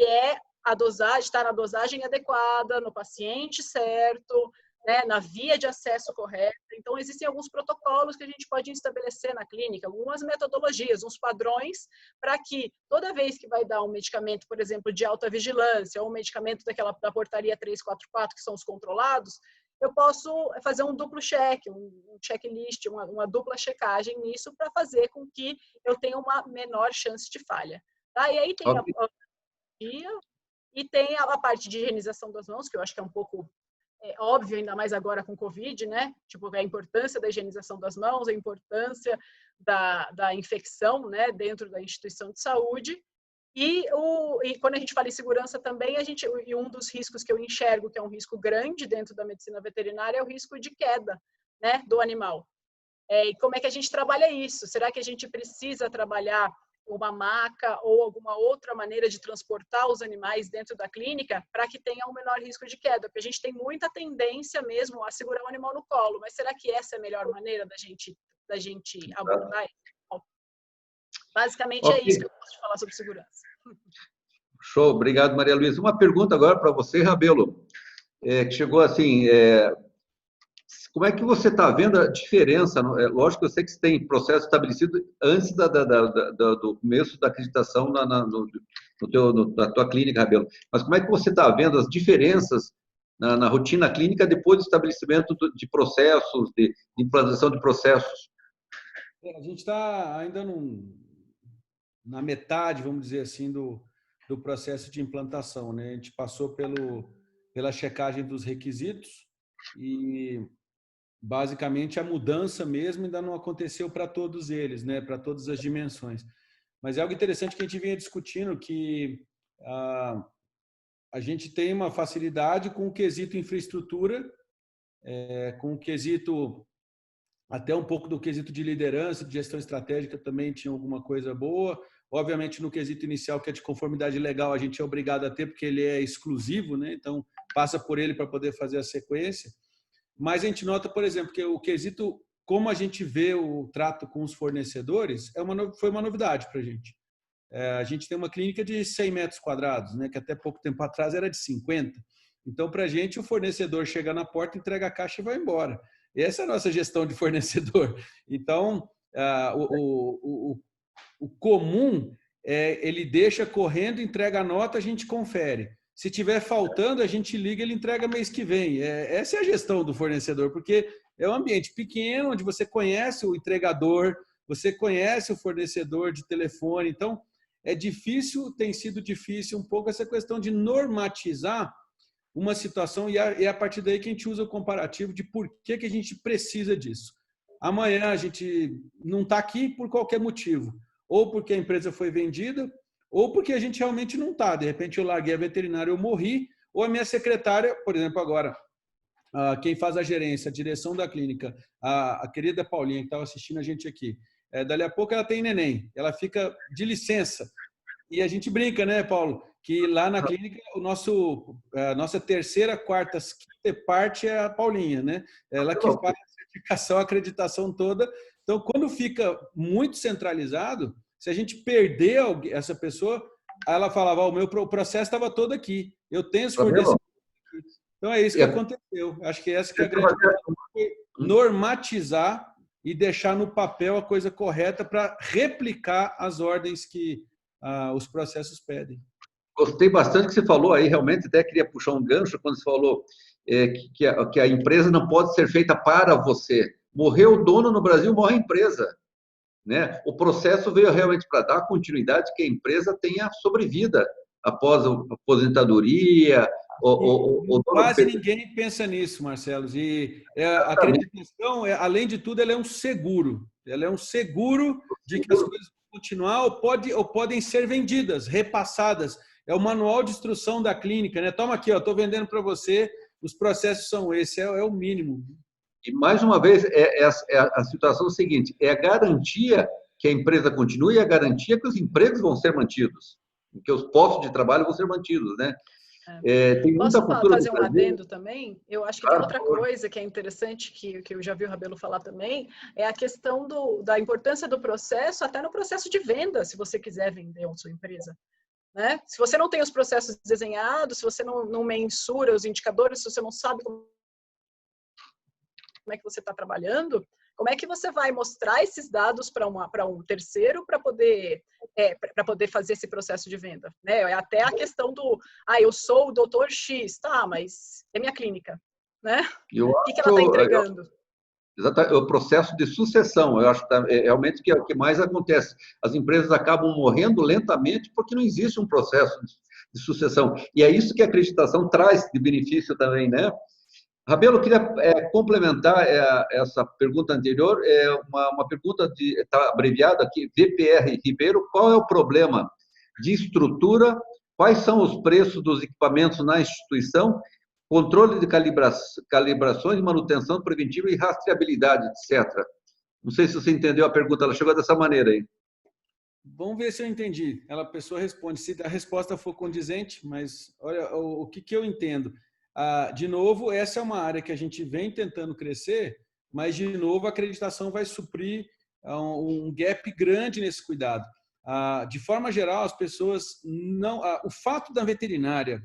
está na dosagem adequada, no paciente certo, né, na via de acesso correta. Então, existem alguns protocolos que a gente pode estabelecer na clínica, algumas metodologias, uns padrões, para que toda vez que vai dar um medicamento, por exemplo, de alta vigilância, ou um medicamento da portaria 344, que são os controlados, eu posso fazer um duplo check, um checklist, uma dupla checagem nisso para fazer com que eu tenha uma menor chance de falha. Tá? E aí tem a e tem a parte de higienização das mãos, que eu acho que é um pouco óbvio, ainda mais agora com Covid, né? Tipo, a importância da higienização das mãos, a importância da infecção, né, dentro da instituição de saúde. E quando a gente fala em segurança também, e um dos riscos que eu enxergo, que é um risco grande dentro da medicina veterinária, é o risco de queda, né, do animal. E como é que a gente trabalha isso? Será que a gente precisa trabalhar uma maca ou alguma outra maneira de transportar os animais dentro da clínica para que tenha um menor risco de queda? Porque a gente tem muita tendência mesmo a segurar o animal no colo, mas será que essa é a melhor maneira da gente abordar isso? Basicamente é isso que eu posso te falar sobre segurança. Show, obrigado, Maria Luísa. Uma pergunta agora para você, Rabelo, que chegou assim, como é que você está vendo a diferença? Lógico que eu sei que você tem processo estabelecido antes do começo da acreditação na tua clínica, Rabelo, mas como é que você está vendo as diferenças na rotina clínica depois do estabelecimento de processos, de implantação de processos? A gente está ainda na metade, vamos dizer assim, do processo de implantação, né? A gente passou pela checagem dos requisitos e, basicamente, a mudança mesmo ainda não aconteceu para todos eles, né? Para todas as dimensões. Mas é algo interessante que a gente vinha discutindo, que a gente tem uma facilidade com o quesito infraestrutura, com o quesito, até um pouco do quesito de liderança, de gestão estratégica também tinha alguma coisa boa. Obviamente, no quesito inicial, que é de conformidade legal, a gente é obrigado a ter, porque ele é exclusivo, né? Então, passa por ele para poder fazer a sequência. Mas a gente nota, por exemplo, que o quesito, como a gente vê o trato com os fornecedores, foi uma novidade para a gente. A gente tem uma clínica de 100 metros quadrados, né? Que até pouco tempo atrás era de 50. Então, para a gente, o fornecedor chega na porta, entrega a caixa e vai embora. Essa é a nossa gestão de fornecedor. Então, o comum ele deixa correndo, entrega a nota, a gente confere. Se tiver faltando, a gente liga, ele entrega mês que vem. Essa é a gestão do fornecedor, porque é um ambiente pequeno, onde você conhece o entregador, você conhece o fornecedor de telefone. Então, tem sido difícil um pouco essa questão de normatizar uma situação, e é a partir daí que a gente usa o comparativo de por que a gente precisa disso. Amanhã a gente não está aqui por qualquer motivo, ou porque a empresa foi vendida, ou porque a gente realmente não está. De repente eu larguei a veterinária, eu morri, ou a minha secretária, por exemplo, agora, quem faz a gerência, a direção da clínica, a querida Paulinha, que estava assistindo a gente aqui, dali a pouco ela tem neném, ela fica de licença. E a gente brinca, né, Paulo, que lá na clínica a nossa terceira, quarta, quinta parte é a Paulinha, né? Ela que faz a certificação, a acreditação toda. Então, quando fica muito centralizado, se a gente perder essa pessoa, ela falava, o meu processo estava todo aqui, eu tenho esse fornecimento aqui. Então, é isso que aconteceu. Acho que essa que é a grande coisa, normatizar e deixar no papel a coisa correta para replicar as ordens que os processos pedem. Gostei bastante que você falou aí, realmente até queria puxar um gancho quando você falou que a empresa não pode ser feita para você. Morreu o dono no Brasil, morre a empresa. Né? O processo veio realmente para dar continuidade, que a empresa tenha sobrevida após a aposentadoria. Quase ninguém pensa nisso, Marcelo. E a acreditação, além de tudo, ela é um seguro. Ela é um seguro de que as coisas vão continuar ou podem ser vendidas, repassadas. É o manual de instrução da clínica, né? Toma aqui, estou vendendo para você, os processos são esses, é o mínimo. E, mais uma vez, a situação seguinte, é a garantia que a empresa continue e a garantia que os empregos vão ser mantidos, que os postos de trabalho vão ser mantidos, né? Tem muita Posso fazer um adendo também? Eu acho que tem outra coisa que é interessante, que eu já vi o Rabelo falar também, é a questão da importância do processo, até no processo de venda, se você quiser vender a sua empresa. Né? Se você não tem os processos desenhados, se você não mensura os indicadores, se você não sabe como é que você está trabalhando, como é que você vai mostrar esses dados para um terceiro para poder fazer esse processo de venda? Né? É até a questão eu sou o doutor X, tá, mas é minha clínica. né? Eu O que ela está acho, entregando? exatamente, o processo de sucessão, eu acho que realmente que é o que mais acontece. As empresas acabam morrendo lentamente porque não existe um processo de sucessão. E é isso que a acreditação traz de benefício também, né? Rabelo, eu queria complementar essa pergunta anterior, uma pergunta está abreviada aqui, VPR Ribeiro, qual é o problema de estrutura, quais são os preços dos equipamentos na instituição, controle de calibrações, manutenção preventiva e rastreabilidade, etc. Não sei se você entendeu a pergunta, ela chegou dessa maneira aí. Vamos ver se eu entendi. A pessoa responde, se a resposta for condizente, mas olha o que eu entendo. De novo, essa é uma área que a gente vem tentando crescer, mas, de novo, a acreditação vai suprir um gap grande nesse cuidado. De forma geral, as pessoas não... O fato da veterinária...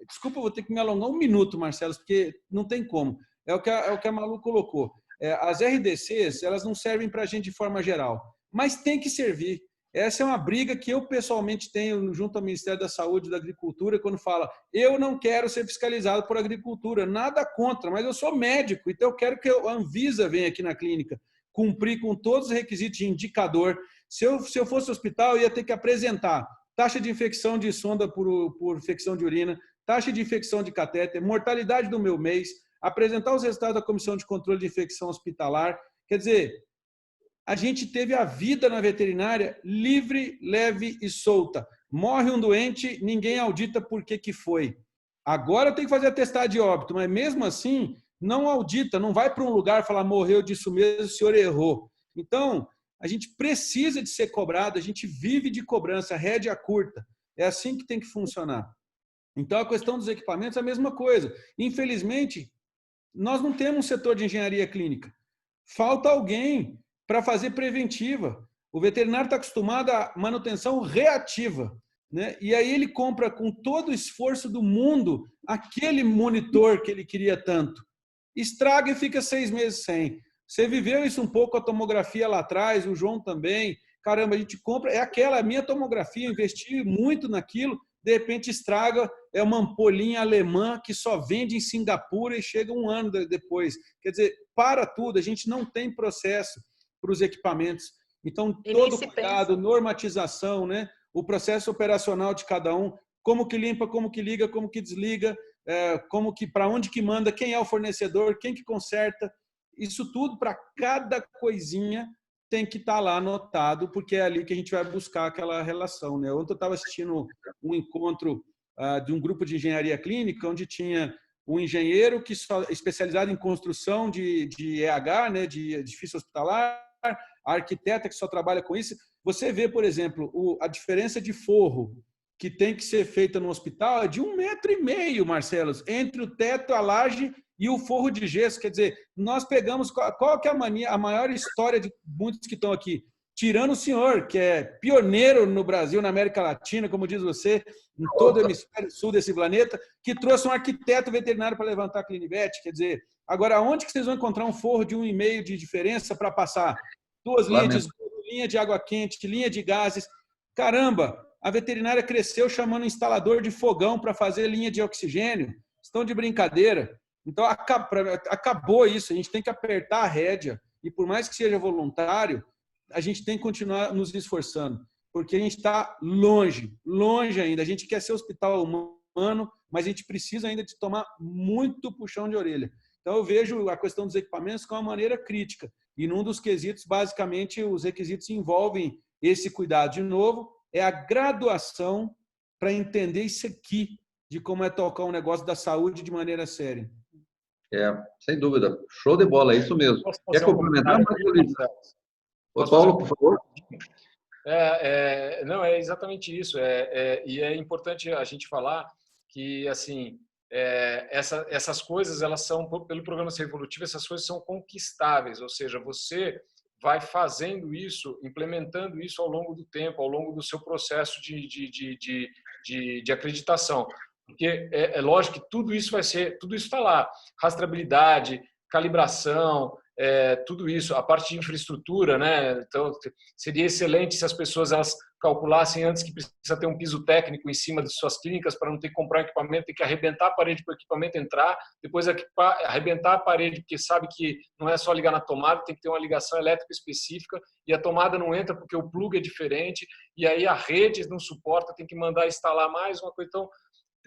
Desculpa, eu vou ter que me alongar um minuto, Marcelo, porque não tem como. É o que a Malu colocou. As RDCs, elas não servem para a gente de forma geral, mas tem que servir. Essa é uma briga que eu pessoalmente tenho junto ao Ministério da Saúde e da Agricultura, quando fala, eu não quero ser fiscalizado por agricultura, nada contra, mas eu sou médico, então eu quero que a Anvisa venha aqui na clínica, cumprir com todos os requisitos de indicador. Se eu fosse hospital, eu ia ter que apresentar taxa de infecção de sonda por infecção de urina, taxa de infecção de catéter, mortalidade do meu mês, apresentar os resultados da Comissão de Controle de Infecção Hospitalar. Quer dizer, a gente teve a vida na veterinária livre, leve e solta. Morre um doente, ninguém audita por que foi. Agora tem que fazer atestado de óbito, mas mesmo assim, não audita, não vai para um lugar e falar, morreu disso mesmo, o senhor errou. Então, a gente precisa de ser cobrado, a gente vive de cobrança, rédea curta. É assim que tem que funcionar. Então, a questão dos equipamentos é a mesma coisa. Infelizmente, nós não temos um setor de engenharia clínica. Falta alguém para fazer preventiva. O veterinário está acostumado à manutenção reativa, né? E aí ele compra com todo o esforço do mundo aquele monitor que ele queria tanto. Estraga e fica 6 meses sem. Você viveu isso um pouco com a tomografia lá atrás, o João também. Caramba, a gente compra, é aquela minha tomografia, eu investi muito naquilo, de repente estraga, é uma ampolinha alemã que só vende em Singapura e chega um ano depois. Quer dizer, para tudo, a gente não tem processo para os equipamentos. Então, todo cuidado, normatização, né? O processo operacional de cada um, como que limpa, como que liga, como que desliga, para onde que manda, quem é o fornecedor, quem que conserta. Isso tudo, para cada coisinha, tem que estar lá anotado, porque é ali que a gente vai buscar aquela relação, né? Ontem eu estava assistindo um encontro de um grupo de engenharia clínica, onde tinha um engenheiro que especializado em construção de EH, né, de edifício hospitalar, a arquiteta que só trabalha com isso. Você vê, por exemplo, a diferença de forro que tem que ser feita no hospital é de 1,5 metro, Marcelo, entre o teto, a laje e o forro de gesso. Quer dizer, nós pegamos... Qual que é a maior história de muitos que estão aqui? Tirando o senhor, que é pioneiro no Brasil, na América Latina, como diz você, em todo o hemisfério sul desse planeta, que trouxe um arquiteto veterinário para levantar a Clinivete. Quer dizer, agora, onde que vocês vão encontrar um forro de 1,5 metro de diferença para passar 2 linhas de esgoto, linha de água quente, linha de gases? Caramba, a veterinária cresceu chamando instalador de fogão para fazer linha de oxigênio. Estão de brincadeira. Então, acabou isso. A gente tem que apertar a rédea e, por mais que seja voluntário, a gente tem que continuar nos esforçando, porque a gente está longe ainda. A gente quer ser hospital humano, mas a gente precisa ainda de tomar muito puxão de orelha. Então, eu vejo a questão dos equipamentos como uma maneira crítica. E num dos quesitos, basicamente, os requisitos envolvem esse cuidado. De novo, é a graduação para entender isso aqui, de como é tocar um negócio da saúde de maneira séria. Sem dúvida. Show de bola, é isso mesmo. Quer complementar, Paulo, por favor? Não, é exatamente isso. E é importante a gente falar que, assim, essas coisas, elas são, pelo programa Ser Evolutivo, essas coisas são conquistáveis, ou seja, você vai fazendo isso, implementando isso ao longo do tempo, ao longo do seu processo de acreditação. Porque é lógico que tudo isso está lá. Rastreabilidade, calibração, tudo isso, a parte de infraestrutura, né? Então, seria excelente se as pessoas elas calculassem antes que precisa ter um piso técnico em cima de suas clínicas para não ter que comprar equipamento, ter que arrebentar a parede para o equipamento entrar, depois arrebentar a parede, porque sabe que não é só ligar na tomada, tem que ter uma ligação elétrica específica e a tomada não entra porque o plug é diferente e aí a rede não suporta, tem que mandar instalar mais uma coisa. Então,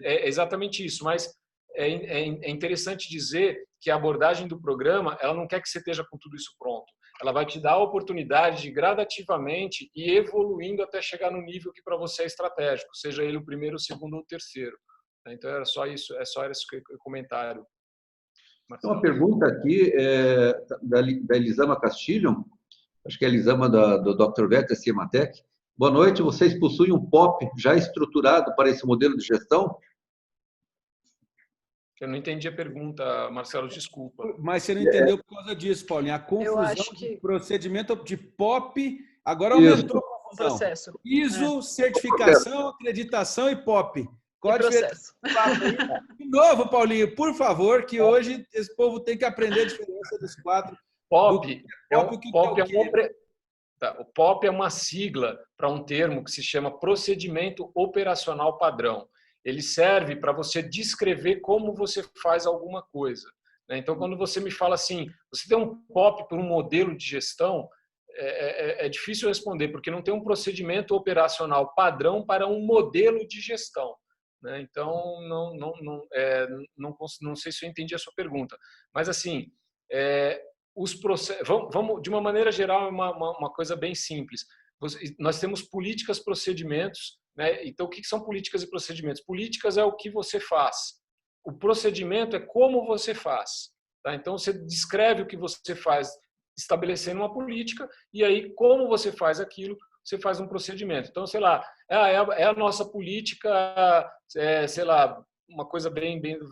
é exatamente isso, mas é interessante dizer que a abordagem do programa, ela não quer que você esteja com tudo isso pronto. Ela vai te dar a oportunidade de gradativamente ir evoluindo até chegar no nível que para você é estratégico, seja ele o primeiro, o segundo ou o terceiro. Então, era só isso, só esse comentário. Tem uma pergunta aqui da Elisama Castilho, acho que é a Elisama do Dr. Veta Cimatec. Boa noite, vocês possuem um POP já estruturado para esse modelo de gestão? Eu não entendi a pergunta, Marcelo, desculpa. Mas você não entendeu por causa disso, Paulinho. A confusão de procedimento de POP, agora aumentou a confusão. Processo. ISO, certificação, acreditação e POP. Qual a diferença? De novo, Paulinho, por favor, que hoje esse povo tem que aprender a diferença dos 4. POP o POP é uma sigla para um termo que se chama Procedimento Operacional Padrão. Ele serve para você descrever como você faz alguma coisa. Então, quando você me fala assim, você tem um POP para um modelo de gestão, é difícil responder, porque não tem um procedimento operacional padrão para um modelo de gestão. Então, não sei se eu entendi a sua pergunta. Mas, assim, os processos, vamos, de uma maneira geral, uma coisa bem simples. Nós temos políticas, procedimentos. Então, o que são políticas e procedimentos? Políticas é o que você faz. O procedimento é como você faz. Então, você descreve o que você faz estabelecendo uma política e aí, como você faz aquilo, você faz um procedimento. Então, sei lá, é a nossa política, sei lá, uma coisa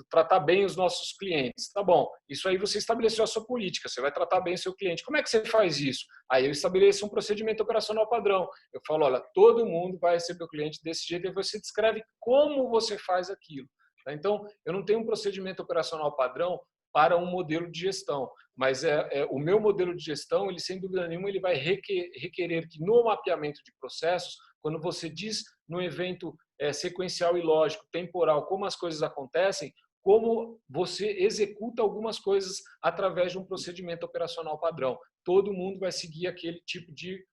tratar bem os nossos clientes. Tá bom, isso aí você estabeleceu a sua política, você vai tratar bem o seu cliente. Como é que você faz isso? Aí eu estabeleço um procedimento operacional padrão. Eu falo, olha, todo mundo vai receber o cliente desse jeito e você descreve como você faz aquilo. Então, eu não tenho um procedimento operacional padrão para um modelo de gestão, mas o meu modelo de gestão, ele sem dúvida nenhuma, ele vai requerer que no mapeamento de processos, quando você diz no evento sequencial e lógico, temporal, como as coisas acontecem, como você executa algumas coisas através de um procedimento operacional padrão. Todo mundo vai seguir aquele tipo de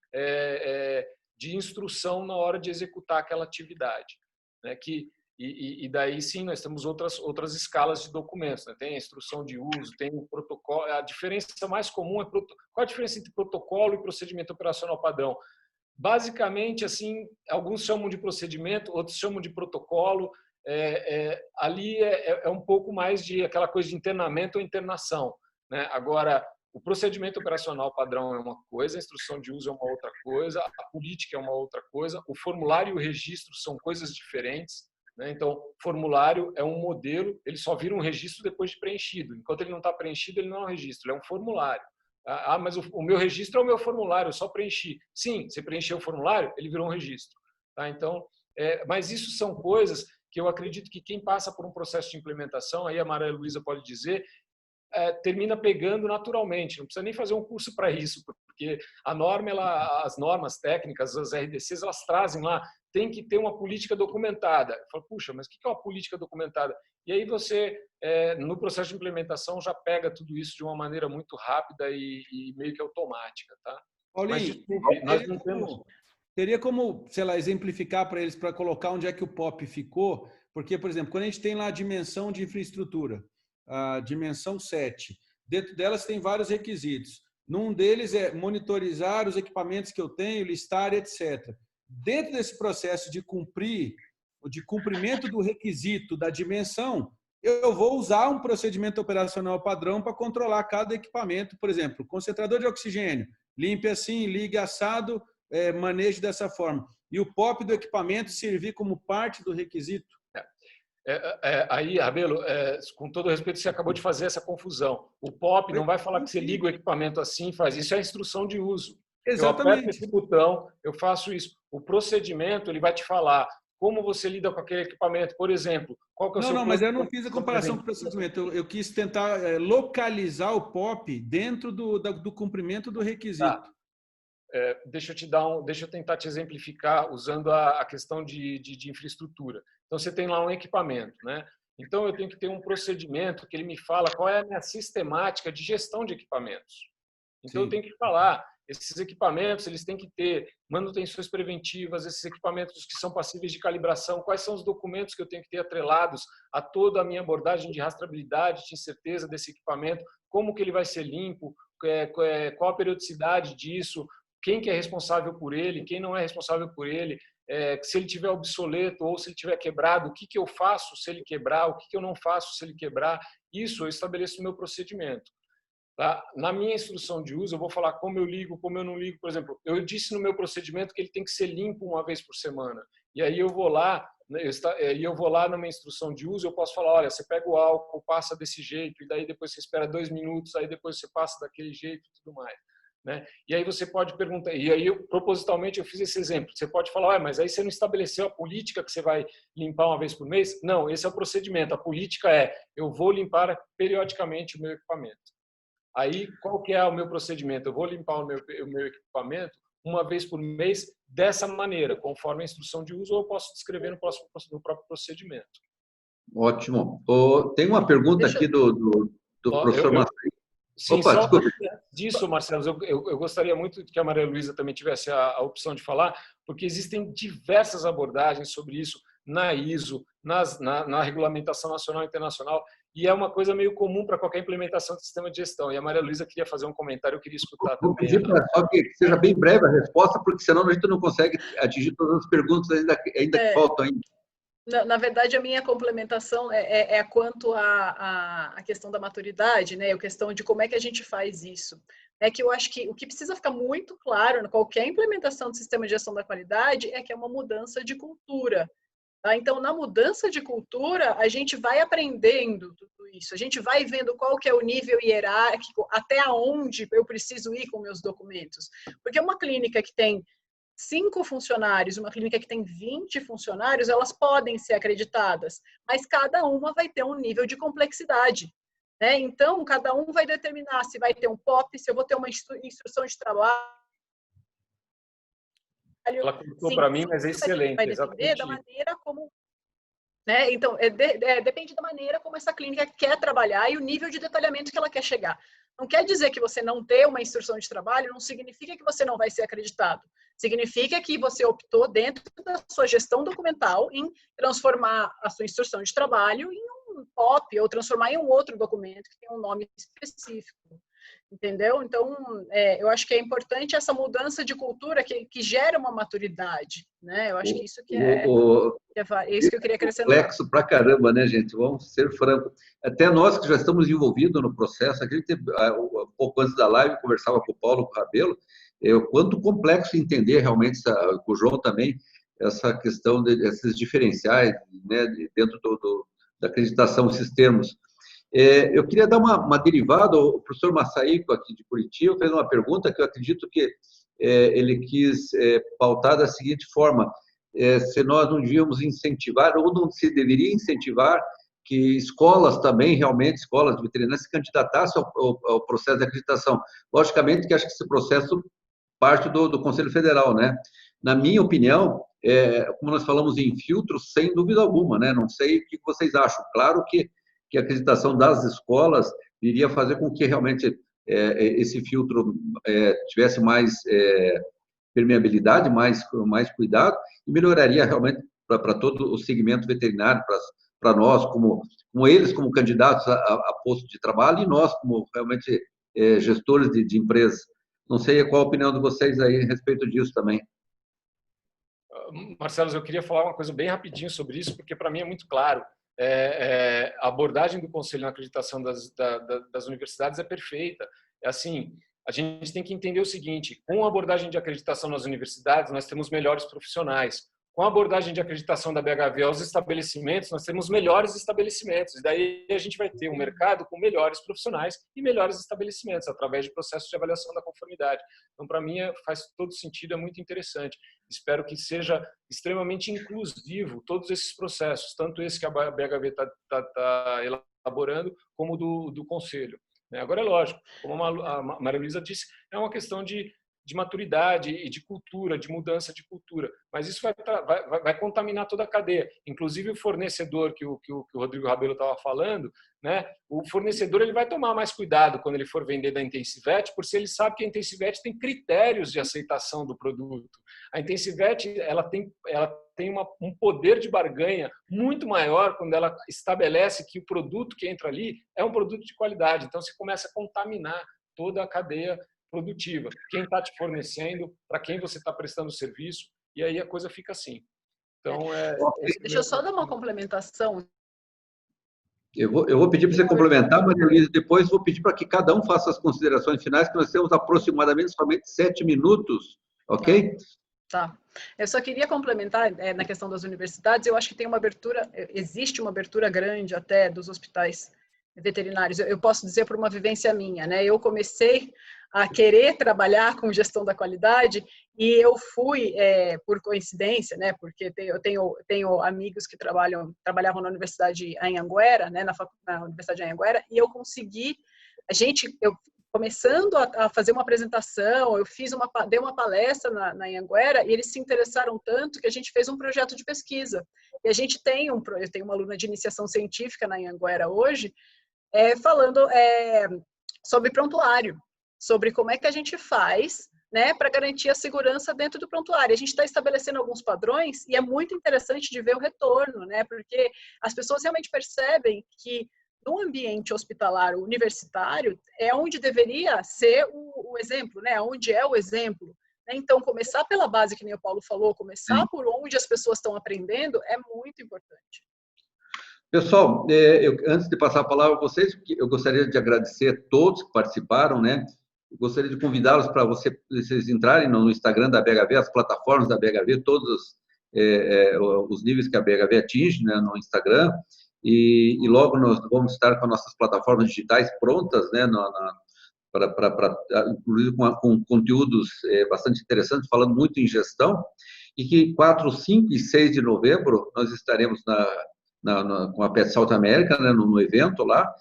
instrução na hora de executar aquela atividade. E daí, sim, nós temos outras escalas de documentos. Tem a instrução de uso, tem o protocolo. A diferença mais comum é qual a diferença entre protocolo e procedimento operacional padrão? Basicamente, assim, alguns chamam de procedimento, outros chamam de protocolo. Ali é um pouco mais de aquela coisa de internamento ou internação. Agora, o procedimento operacional padrão é uma coisa, a instrução de uso é uma outra coisa, a política é uma outra coisa, o formulário e o registro são coisas diferentes. Então, formulário é um modelo, ele só vira um registro depois de preenchido. Enquanto ele não está preenchido, ele não é um registro, ele é um formulário. Mas o meu registro é o meu formulário, eu só preenchi. Sim, você preencheu o formulário, ele virou um registro. Então, mas isso são coisas que eu acredito que quem passa por um processo de implementação, aí a Maria Luísa pode dizer, termina pegando naturalmente, não precisa nem fazer um curso para isso, porque a norma, as normas técnicas, as RDCs, elas trazem lá, tem que ter uma política documentada. Eu falo, puxa, mas o que é uma política documentada? E aí você, no processo de implementação, já pega tudo isso de uma maneira muito rápida e meio que automática. Tá? Paulinho, nós não temos... Teria como, sei lá, exemplificar para eles, para colocar onde é que o POP ficou? Porque, por exemplo, quando a gente tem lá a dimensão de infraestrutura, a dimensão 7, dentro delas tem vários requisitos. Num deles é monitorizar os equipamentos que eu tenho, listar, etc. Dentro desse processo de cumprimento do requisito da dimensão, eu vou usar um procedimento operacional padrão para controlar cada equipamento. Por exemplo, concentrador de oxigênio, limpe assim, ligue assado, maneje dessa forma. E o POP do equipamento servir como parte do requisito. Aí, Rabelo, com todo respeito, você acabou de fazer essa confusão. O POP não vai falar que você liga o equipamento assim, faz isso, é a instrução de uso. Exatamente. Eu aperto esse botão, eu faço isso. O procedimento, ele vai te falar como você lida com aquele equipamento. Por exemplo, qual que é o seu... Não, mas eu não fiz a comparação com o procedimento. Eu quis tentar localizar o POP dentro do cumprimento do requisito. Tá. Deixa eu tentar te exemplificar usando a questão de infraestrutura. Então, você tem lá um equipamento, né? Então, eu tenho que ter um procedimento que ele me fala qual é a minha sistemática de gestão de equipamentos. Então, Sim. eu tenho que falar, esses equipamentos, eles têm que ter manutenções preventivas, esses equipamentos que são passíveis de calibração, quais são os documentos que eu tenho que ter atrelados a toda a minha abordagem de rastreabilidade, de incerteza desse equipamento, como que ele vai ser limpo, qual a periodicidade disso, quem que é responsável por ele, quem não é responsável por ele, se ele tiver obsoleto ou se ele tiver quebrado, o que eu faço se ele quebrar, o que eu não faço se ele quebrar. Isso eu estabeleço no meu procedimento. Tá? Na minha instrução de uso, eu vou falar como eu ligo, como eu não ligo. Por exemplo, eu disse no meu procedimento que ele tem que ser limpo uma vez por semana. E aí eu vou lá, na minha instrução de uso, eu posso falar, olha, você pega o álcool, passa desse jeito, e daí depois você espera 2 minutos, aí depois você passa daquele jeito e tudo mais. Né? E aí você pode perguntar, e aí propositalmente eu fiz esse exemplo, você pode falar, mas aí você não estabeleceu a política que você vai limpar uma vez por mês? Não, esse é o procedimento, a política eu vou limpar periodicamente o meu equipamento. Aí, qual que é o meu procedimento? Eu vou limpar o meu equipamento uma vez por mês dessa maneira, conforme a instrução de uso, ou eu posso descrever no próprio procedimento. Ótimo. Tem uma pergunta aqui do professor Marcelo. Sim, Opa, só desculpe. disso, Marcelo, eu gostaria muito que a Maria Luísa também tivesse a opção de falar, porque existem diversas abordagens sobre isso na ISO, na regulamentação nacional e internacional, e é uma coisa meio comum para qualquer implementação de sistema de gestão. E a Maria Luísa queria fazer um comentário, eu queria escutar Vou também. pedir só que seja bem breve a resposta, porque senão a gente não consegue atingir todas as perguntas ainda que faltam ainda. Na verdade, a minha complementação é quanto à questão da maturidade, né? A questão de como é que a gente faz isso. É que eu acho que o que precisa ficar muito claro em qualquer implementação do sistema de gestão da qualidade é que é uma mudança de cultura. Tá? Então, na mudança de cultura, a gente vai aprendendo tudo isso. A gente vai vendo qual que é o nível hierárquico, até onde eu preciso ir com meus documentos. Porque uma clínica que tem 5 funcionários, uma clínica que tem 20 funcionários, elas podem ser acreditadas, mas cada uma vai ter um nível de complexidade. Né? Então, cada um vai determinar se vai ter um POP, se eu vou ter uma instrução de trabalho. Ela contou para mim, mas é excelente. Vai depender da maneira como... Né? Então, depende da maneira como essa clínica quer trabalhar e o nível de detalhamento que ela quer chegar. Não quer dizer que você não ter uma instrução de trabalho, não significa que você não vai ser acreditado. Significa que você optou, dentro da sua gestão documental, em transformar a sua instrução de trabalho em um POP ou transformar em um outro documento que tem um nome específico. Entendeu? Então, eu acho que é importante essa mudança de cultura que gera uma maturidade. Né? Eu acho que isso que é isso que eu queria acrescentar. Complexo pra caramba, né, gente? Vamos ser francos. Até nós que já estamos envolvidos no processo, um pouco antes da live, conversava com o Paulo, com o Rabelo, o quanto complexo entender realmente, com o João também, essa questão desses diferenciais, né, dentro da acreditação, esses termos. Eu queria dar uma derivada. O professor Massaico, aqui de Curitiba, fez uma pergunta que eu acredito que ele quis pautar da seguinte forma: se nós não devíamos incentivar, ou não se deveria incentivar, que escolas também, realmente, escolas de veterinária, se candidatassem ao processo de acreditação. Logicamente que acho que esse processo parte do Conselho Federal, né? Na minha opinião, como nós falamos em filtros, sem dúvida alguma, né? Não sei o que vocês acham. Claro que a acreditação das escolas iria fazer com que realmente esse filtro tivesse mais permeabilidade, mais cuidado, e melhoraria realmente para todo o segmento veterinário, para nós, como eles como candidatos a posto de trabalho, e nós como realmente gestores de empresas. Não sei qual a opinião de vocês aí a respeito disso também. Marcelo, eu queria falar uma coisa bem rapidinho sobre isso, porque para mim é muito claro. A abordagem do Conselho na acreditação das universidades é perfeita. Assim, a gente tem que entender o seguinte: com a abordagem de acreditação nas universidades, nós temos melhores profissionais. com a abordagem de acreditação da BHV aos estabelecimentos, nós temos melhores estabelecimentos. E daí a gente vai ter um mercado com melhores profissionais e melhores estabelecimentos, através de processos de avaliação da conformidade. Então, para mim, faz todo sentido, é muito interessante. Espero que seja extremamente inclusivo todos esses processos, tanto esse que a BHV está elaborando, como do Conselho. Agora, é lógico, como a Maria Luísa disse, é uma questão de maturidade e de cultura, de mudança de cultura. Mas isso vai contaminar toda a cadeia. Inclusive o fornecedor que o Rodrigo Rabelo estava falando, né? O fornecedor ele vai tomar mais cuidado quando ele for vender da Intensivet, porque ele sabe que a Intensivet tem critérios de aceitação do produto. A Intensivet ela tem um poder de barganha muito maior quando ela estabelece que o produto que entra ali é um produto de qualidade. Então, você começa a contaminar toda a cadeia produtiva, quem está te fornecendo, para quem você está prestando serviço, e aí a coisa fica assim. Então, deixa eu só dar uma complementação. Eu vou pedir para você complementar, Maria Luísa, depois vou pedir para que cada um faça as considerações finais, que nós temos aproximadamente somente 7 minutos, ok? Tá. Eu só queria complementar na questão das universidades. Eu acho que tem existe uma abertura grande até dos hospitais veterinários. Eu posso dizer por uma vivência minha, né? Eu comecei a querer trabalhar com gestão da qualidade e eu fui, por coincidência, né? Porque eu tenho amigos que trabalhavam na Universidade Anhanguera, né? Na Universidade de Anhanguera, e eu consegui, começando a fazer uma apresentação, dei uma palestra na Anhanguera e eles se interessaram tanto que a gente fez um projeto de pesquisa. E a gente eu tenho uma aluna de iniciação científica na Anhanguera hoje, falando sobre prontuário, sobre como é que a gente faz, né, para garantir a segurança dentro do prontuário. A gente está estabelecendo alguns padrões e é muito interessante de ver o retorno, né, porque as pessoas realmente percebem que no ambiente hospitalar universitário é onde deveria ser o exemplo, né, onde é o exemplo. Então, começar pela base, que nem o Paulo falou, começar por onde as pessoas estão aprendendo é muito importante. Pessoal, antes de passar a palavra a vocês, eu gostaria de agradecer a todos que participaram, né? Eu gostaria de convidá-los para vocês entrarem no Instagram da BHV, as plataformas da BHV, todos os níveis que a BHV atinge, né, no Instagram, e logo nós vamos estar com as nossas plataformas digitais prontas, né, inclusive com conteúdos bastante interessantes, falando muito em gestão, e que 4, 5 e 6 de novembro nós estaremos com a Pet South America, né, no evento lá,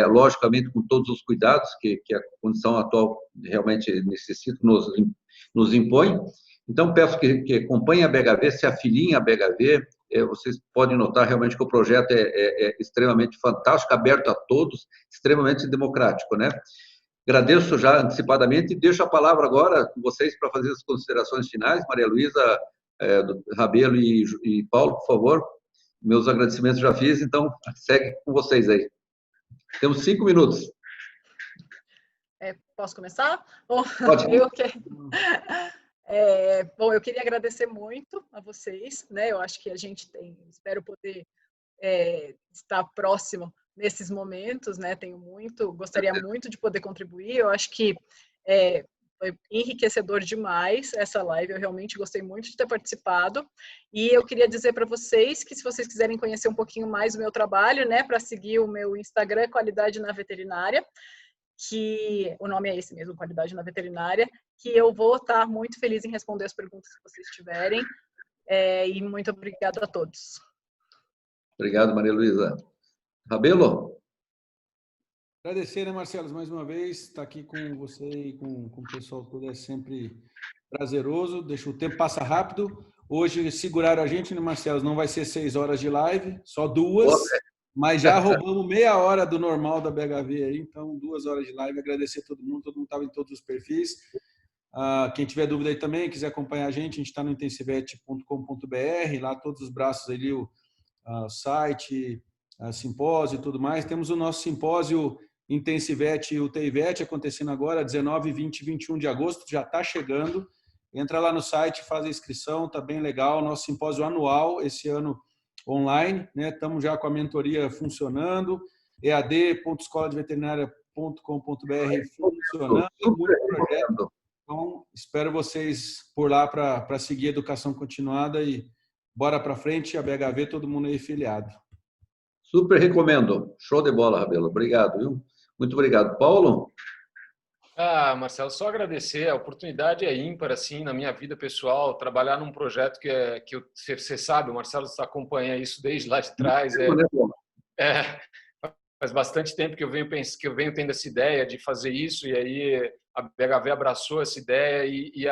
logicamente com todos os cuidados que a condição atual realmente necessita, nos impõe. Então, peço que acompanhem a BHV, se afiliem à BHV, vocês podem notar realmente que o projeto é extremamente fantástico, aberto a todos, extremamente democrático, né? Agradeço já antecipadamente e deixo a palavra agora com vocês para fazer as considerações finais. Maria Luísa, Rabelo e Paulo, por favor. Meus agradecimentos já fiz, então segue com vocês aí. Temos 5 minutos. Posso começar? Pode. Bom, eu queria agradecer muito a vocês, né? Eu acho que a gente espero poder estar próximo nesses momentos, né? Gostaria muito de poder contribuir. Eu acho que foi enriquecedor demais essa live, eu realmente gostei muito de ter participado. E eu queria dizer para vocês que se vocês quiserem conhecer um pouquinho mais o meu trabalho, né, para seguir o meu Instagram, Qualidade na Veterinária, que o nome é esse mesmo, Qualidade na Veterinária, que eu vou estar muito feliz em responder as perguntas que vocês tiverem. E muito obrigada a todos. Obrigado, Maria Luísa. Rabelo? Agradecer, né, Marcelo, mais uma vez, estar aqui com você e com o pessoal todo é sempre prazeroso, deixa o tempo passa rápido. Hoje seguraram a gente, né, Marcelo? Não vai ser 6 horas de live, só 2, mas já roubamos meia hora do normal da BHV aí, então 2 horas de live. Agradecer a todo mundo estava em todos os perfis. Quem tiver dúvida aí também, quiser acompanhar a gente está no intensivet.com.br, lá todos os braços ali, o site, simpósio e tudo mais. Temos o nosso simpósio Intensivet e UTIVET acontecendo agora, 19, 20 e 21 de agosto, já está chegando. Entra lá no site, faz a inscrição, está bem legal. Nosso simpósio anual, esse ano online, né? Estamos já com a mentoria funcionando, ead.escoladeveterinária.com.br funcionando, muito projeto. Então, espero vocês por lá para seguir a educação continuada e bora para frente, a BHV, todo mundo aí filiado. Super recomendo. Show de bola, Rabelo. Obrigado, viu? Muito obrigado. Paulo? Marcelo, só agradecer. A oportunidade é ímpar, assim, na minha vida pessoal, trabalhar num projeto que você sabe, o Marcelo acompanha isso desde lá de trás. Faz bastante tempo que eu venho tendo essa ideia de fazer isso, e aí a BHV abraçou essa ideia e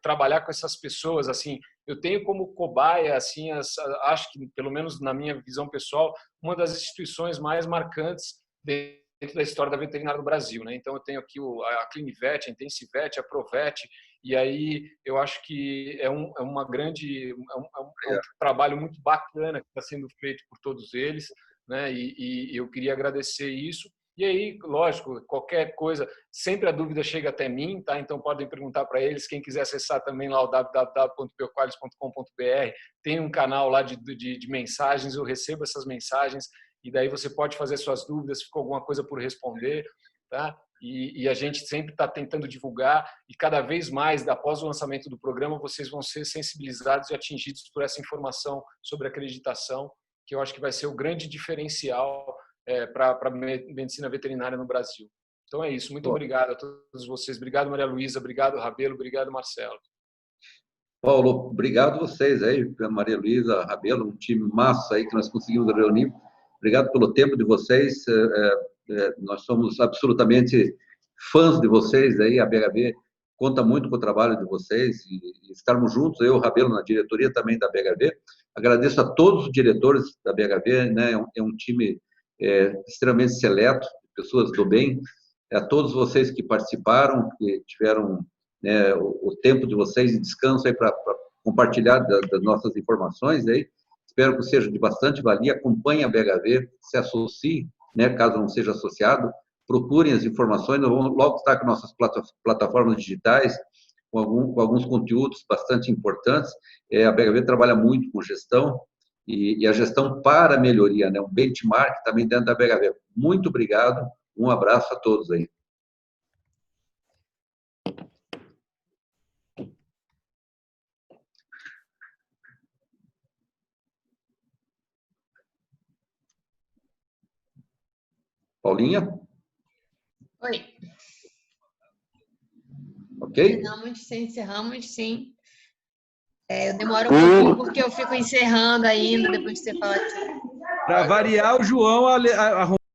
trabalhar com essas pessoas, assim, eu tenho como cobaia, assim, acho que, pelo menos na minha visão pessoal, uma das instituições mais marcantes dentro da história da veterinária do Brasil, né? Então eu tenho aqui a Clinivet, a Intensivet, a Provet, e aí eu acho que é um trabalho muito bacana que está sendo feito por todos eles, né? E eu queria agradecer isso. E aí, lógico, qualquer coisa, sempre a dúvida chega até mim, tá? Então podem perguntar para eles. Quem quiser acessar também lá o www.peoqualis.com.br, tem um canal lá de mensagens, eu recebo essas mensagens e daí você pode fazer suas dúvidas, se ficou alguma coisa por responder, tá? E a gente sempre está tentando divulgar e cada vez mais, após o lançamento do programa, vocês vão ser sensibilizados e atingidos por essa informação sobre acreditação, que eu acho que vai ser o grande diferencial para a medicina veterinária no Brasil. Então é isso. Muito obrigado a todos vocês. Obrigado, Maria Luísa. Obrigado, Rabelo. Obrigado, Marcelo. Paulo, obrigado vocês aí, Maria Luísa, Rabelo, um time massa aí que nós conseguimos reunir. Obrigado pelo tempo de vocês. Nós somos absolutamente fãs de vocês aí, a BHV conta muito com o trabalho de vocês e estarmos juntos, eu, Rabelo, na diretoria também da BHV. Agradeço a todos os diretores da BHV, né? É um time extremamente seleto, pessoas do bem. A todos vocês que participaram, que tiveram, né, o tempo de vocês de descanso aí para compartilhar das nossas informações aí. Espero que seja de bastante valia. Acompanhe a BHV, se associe, né, caso não seja associado, procurem as informações. Nós vamos logo estar com nossas plataformas digitais, com alguns conteúdos bastante importantes. A BHV trabalha muito com gestão e a gestão para melhoria, né, um benchmark também dentro da BHV. Muito obrigado, um abraço a todos aí. Paulinha? Oi. Ok? Encerramos, sim. Eu demoro um pouquinho porque eu fico encerrando ainda depois que você fala. Para variar, o João arrumou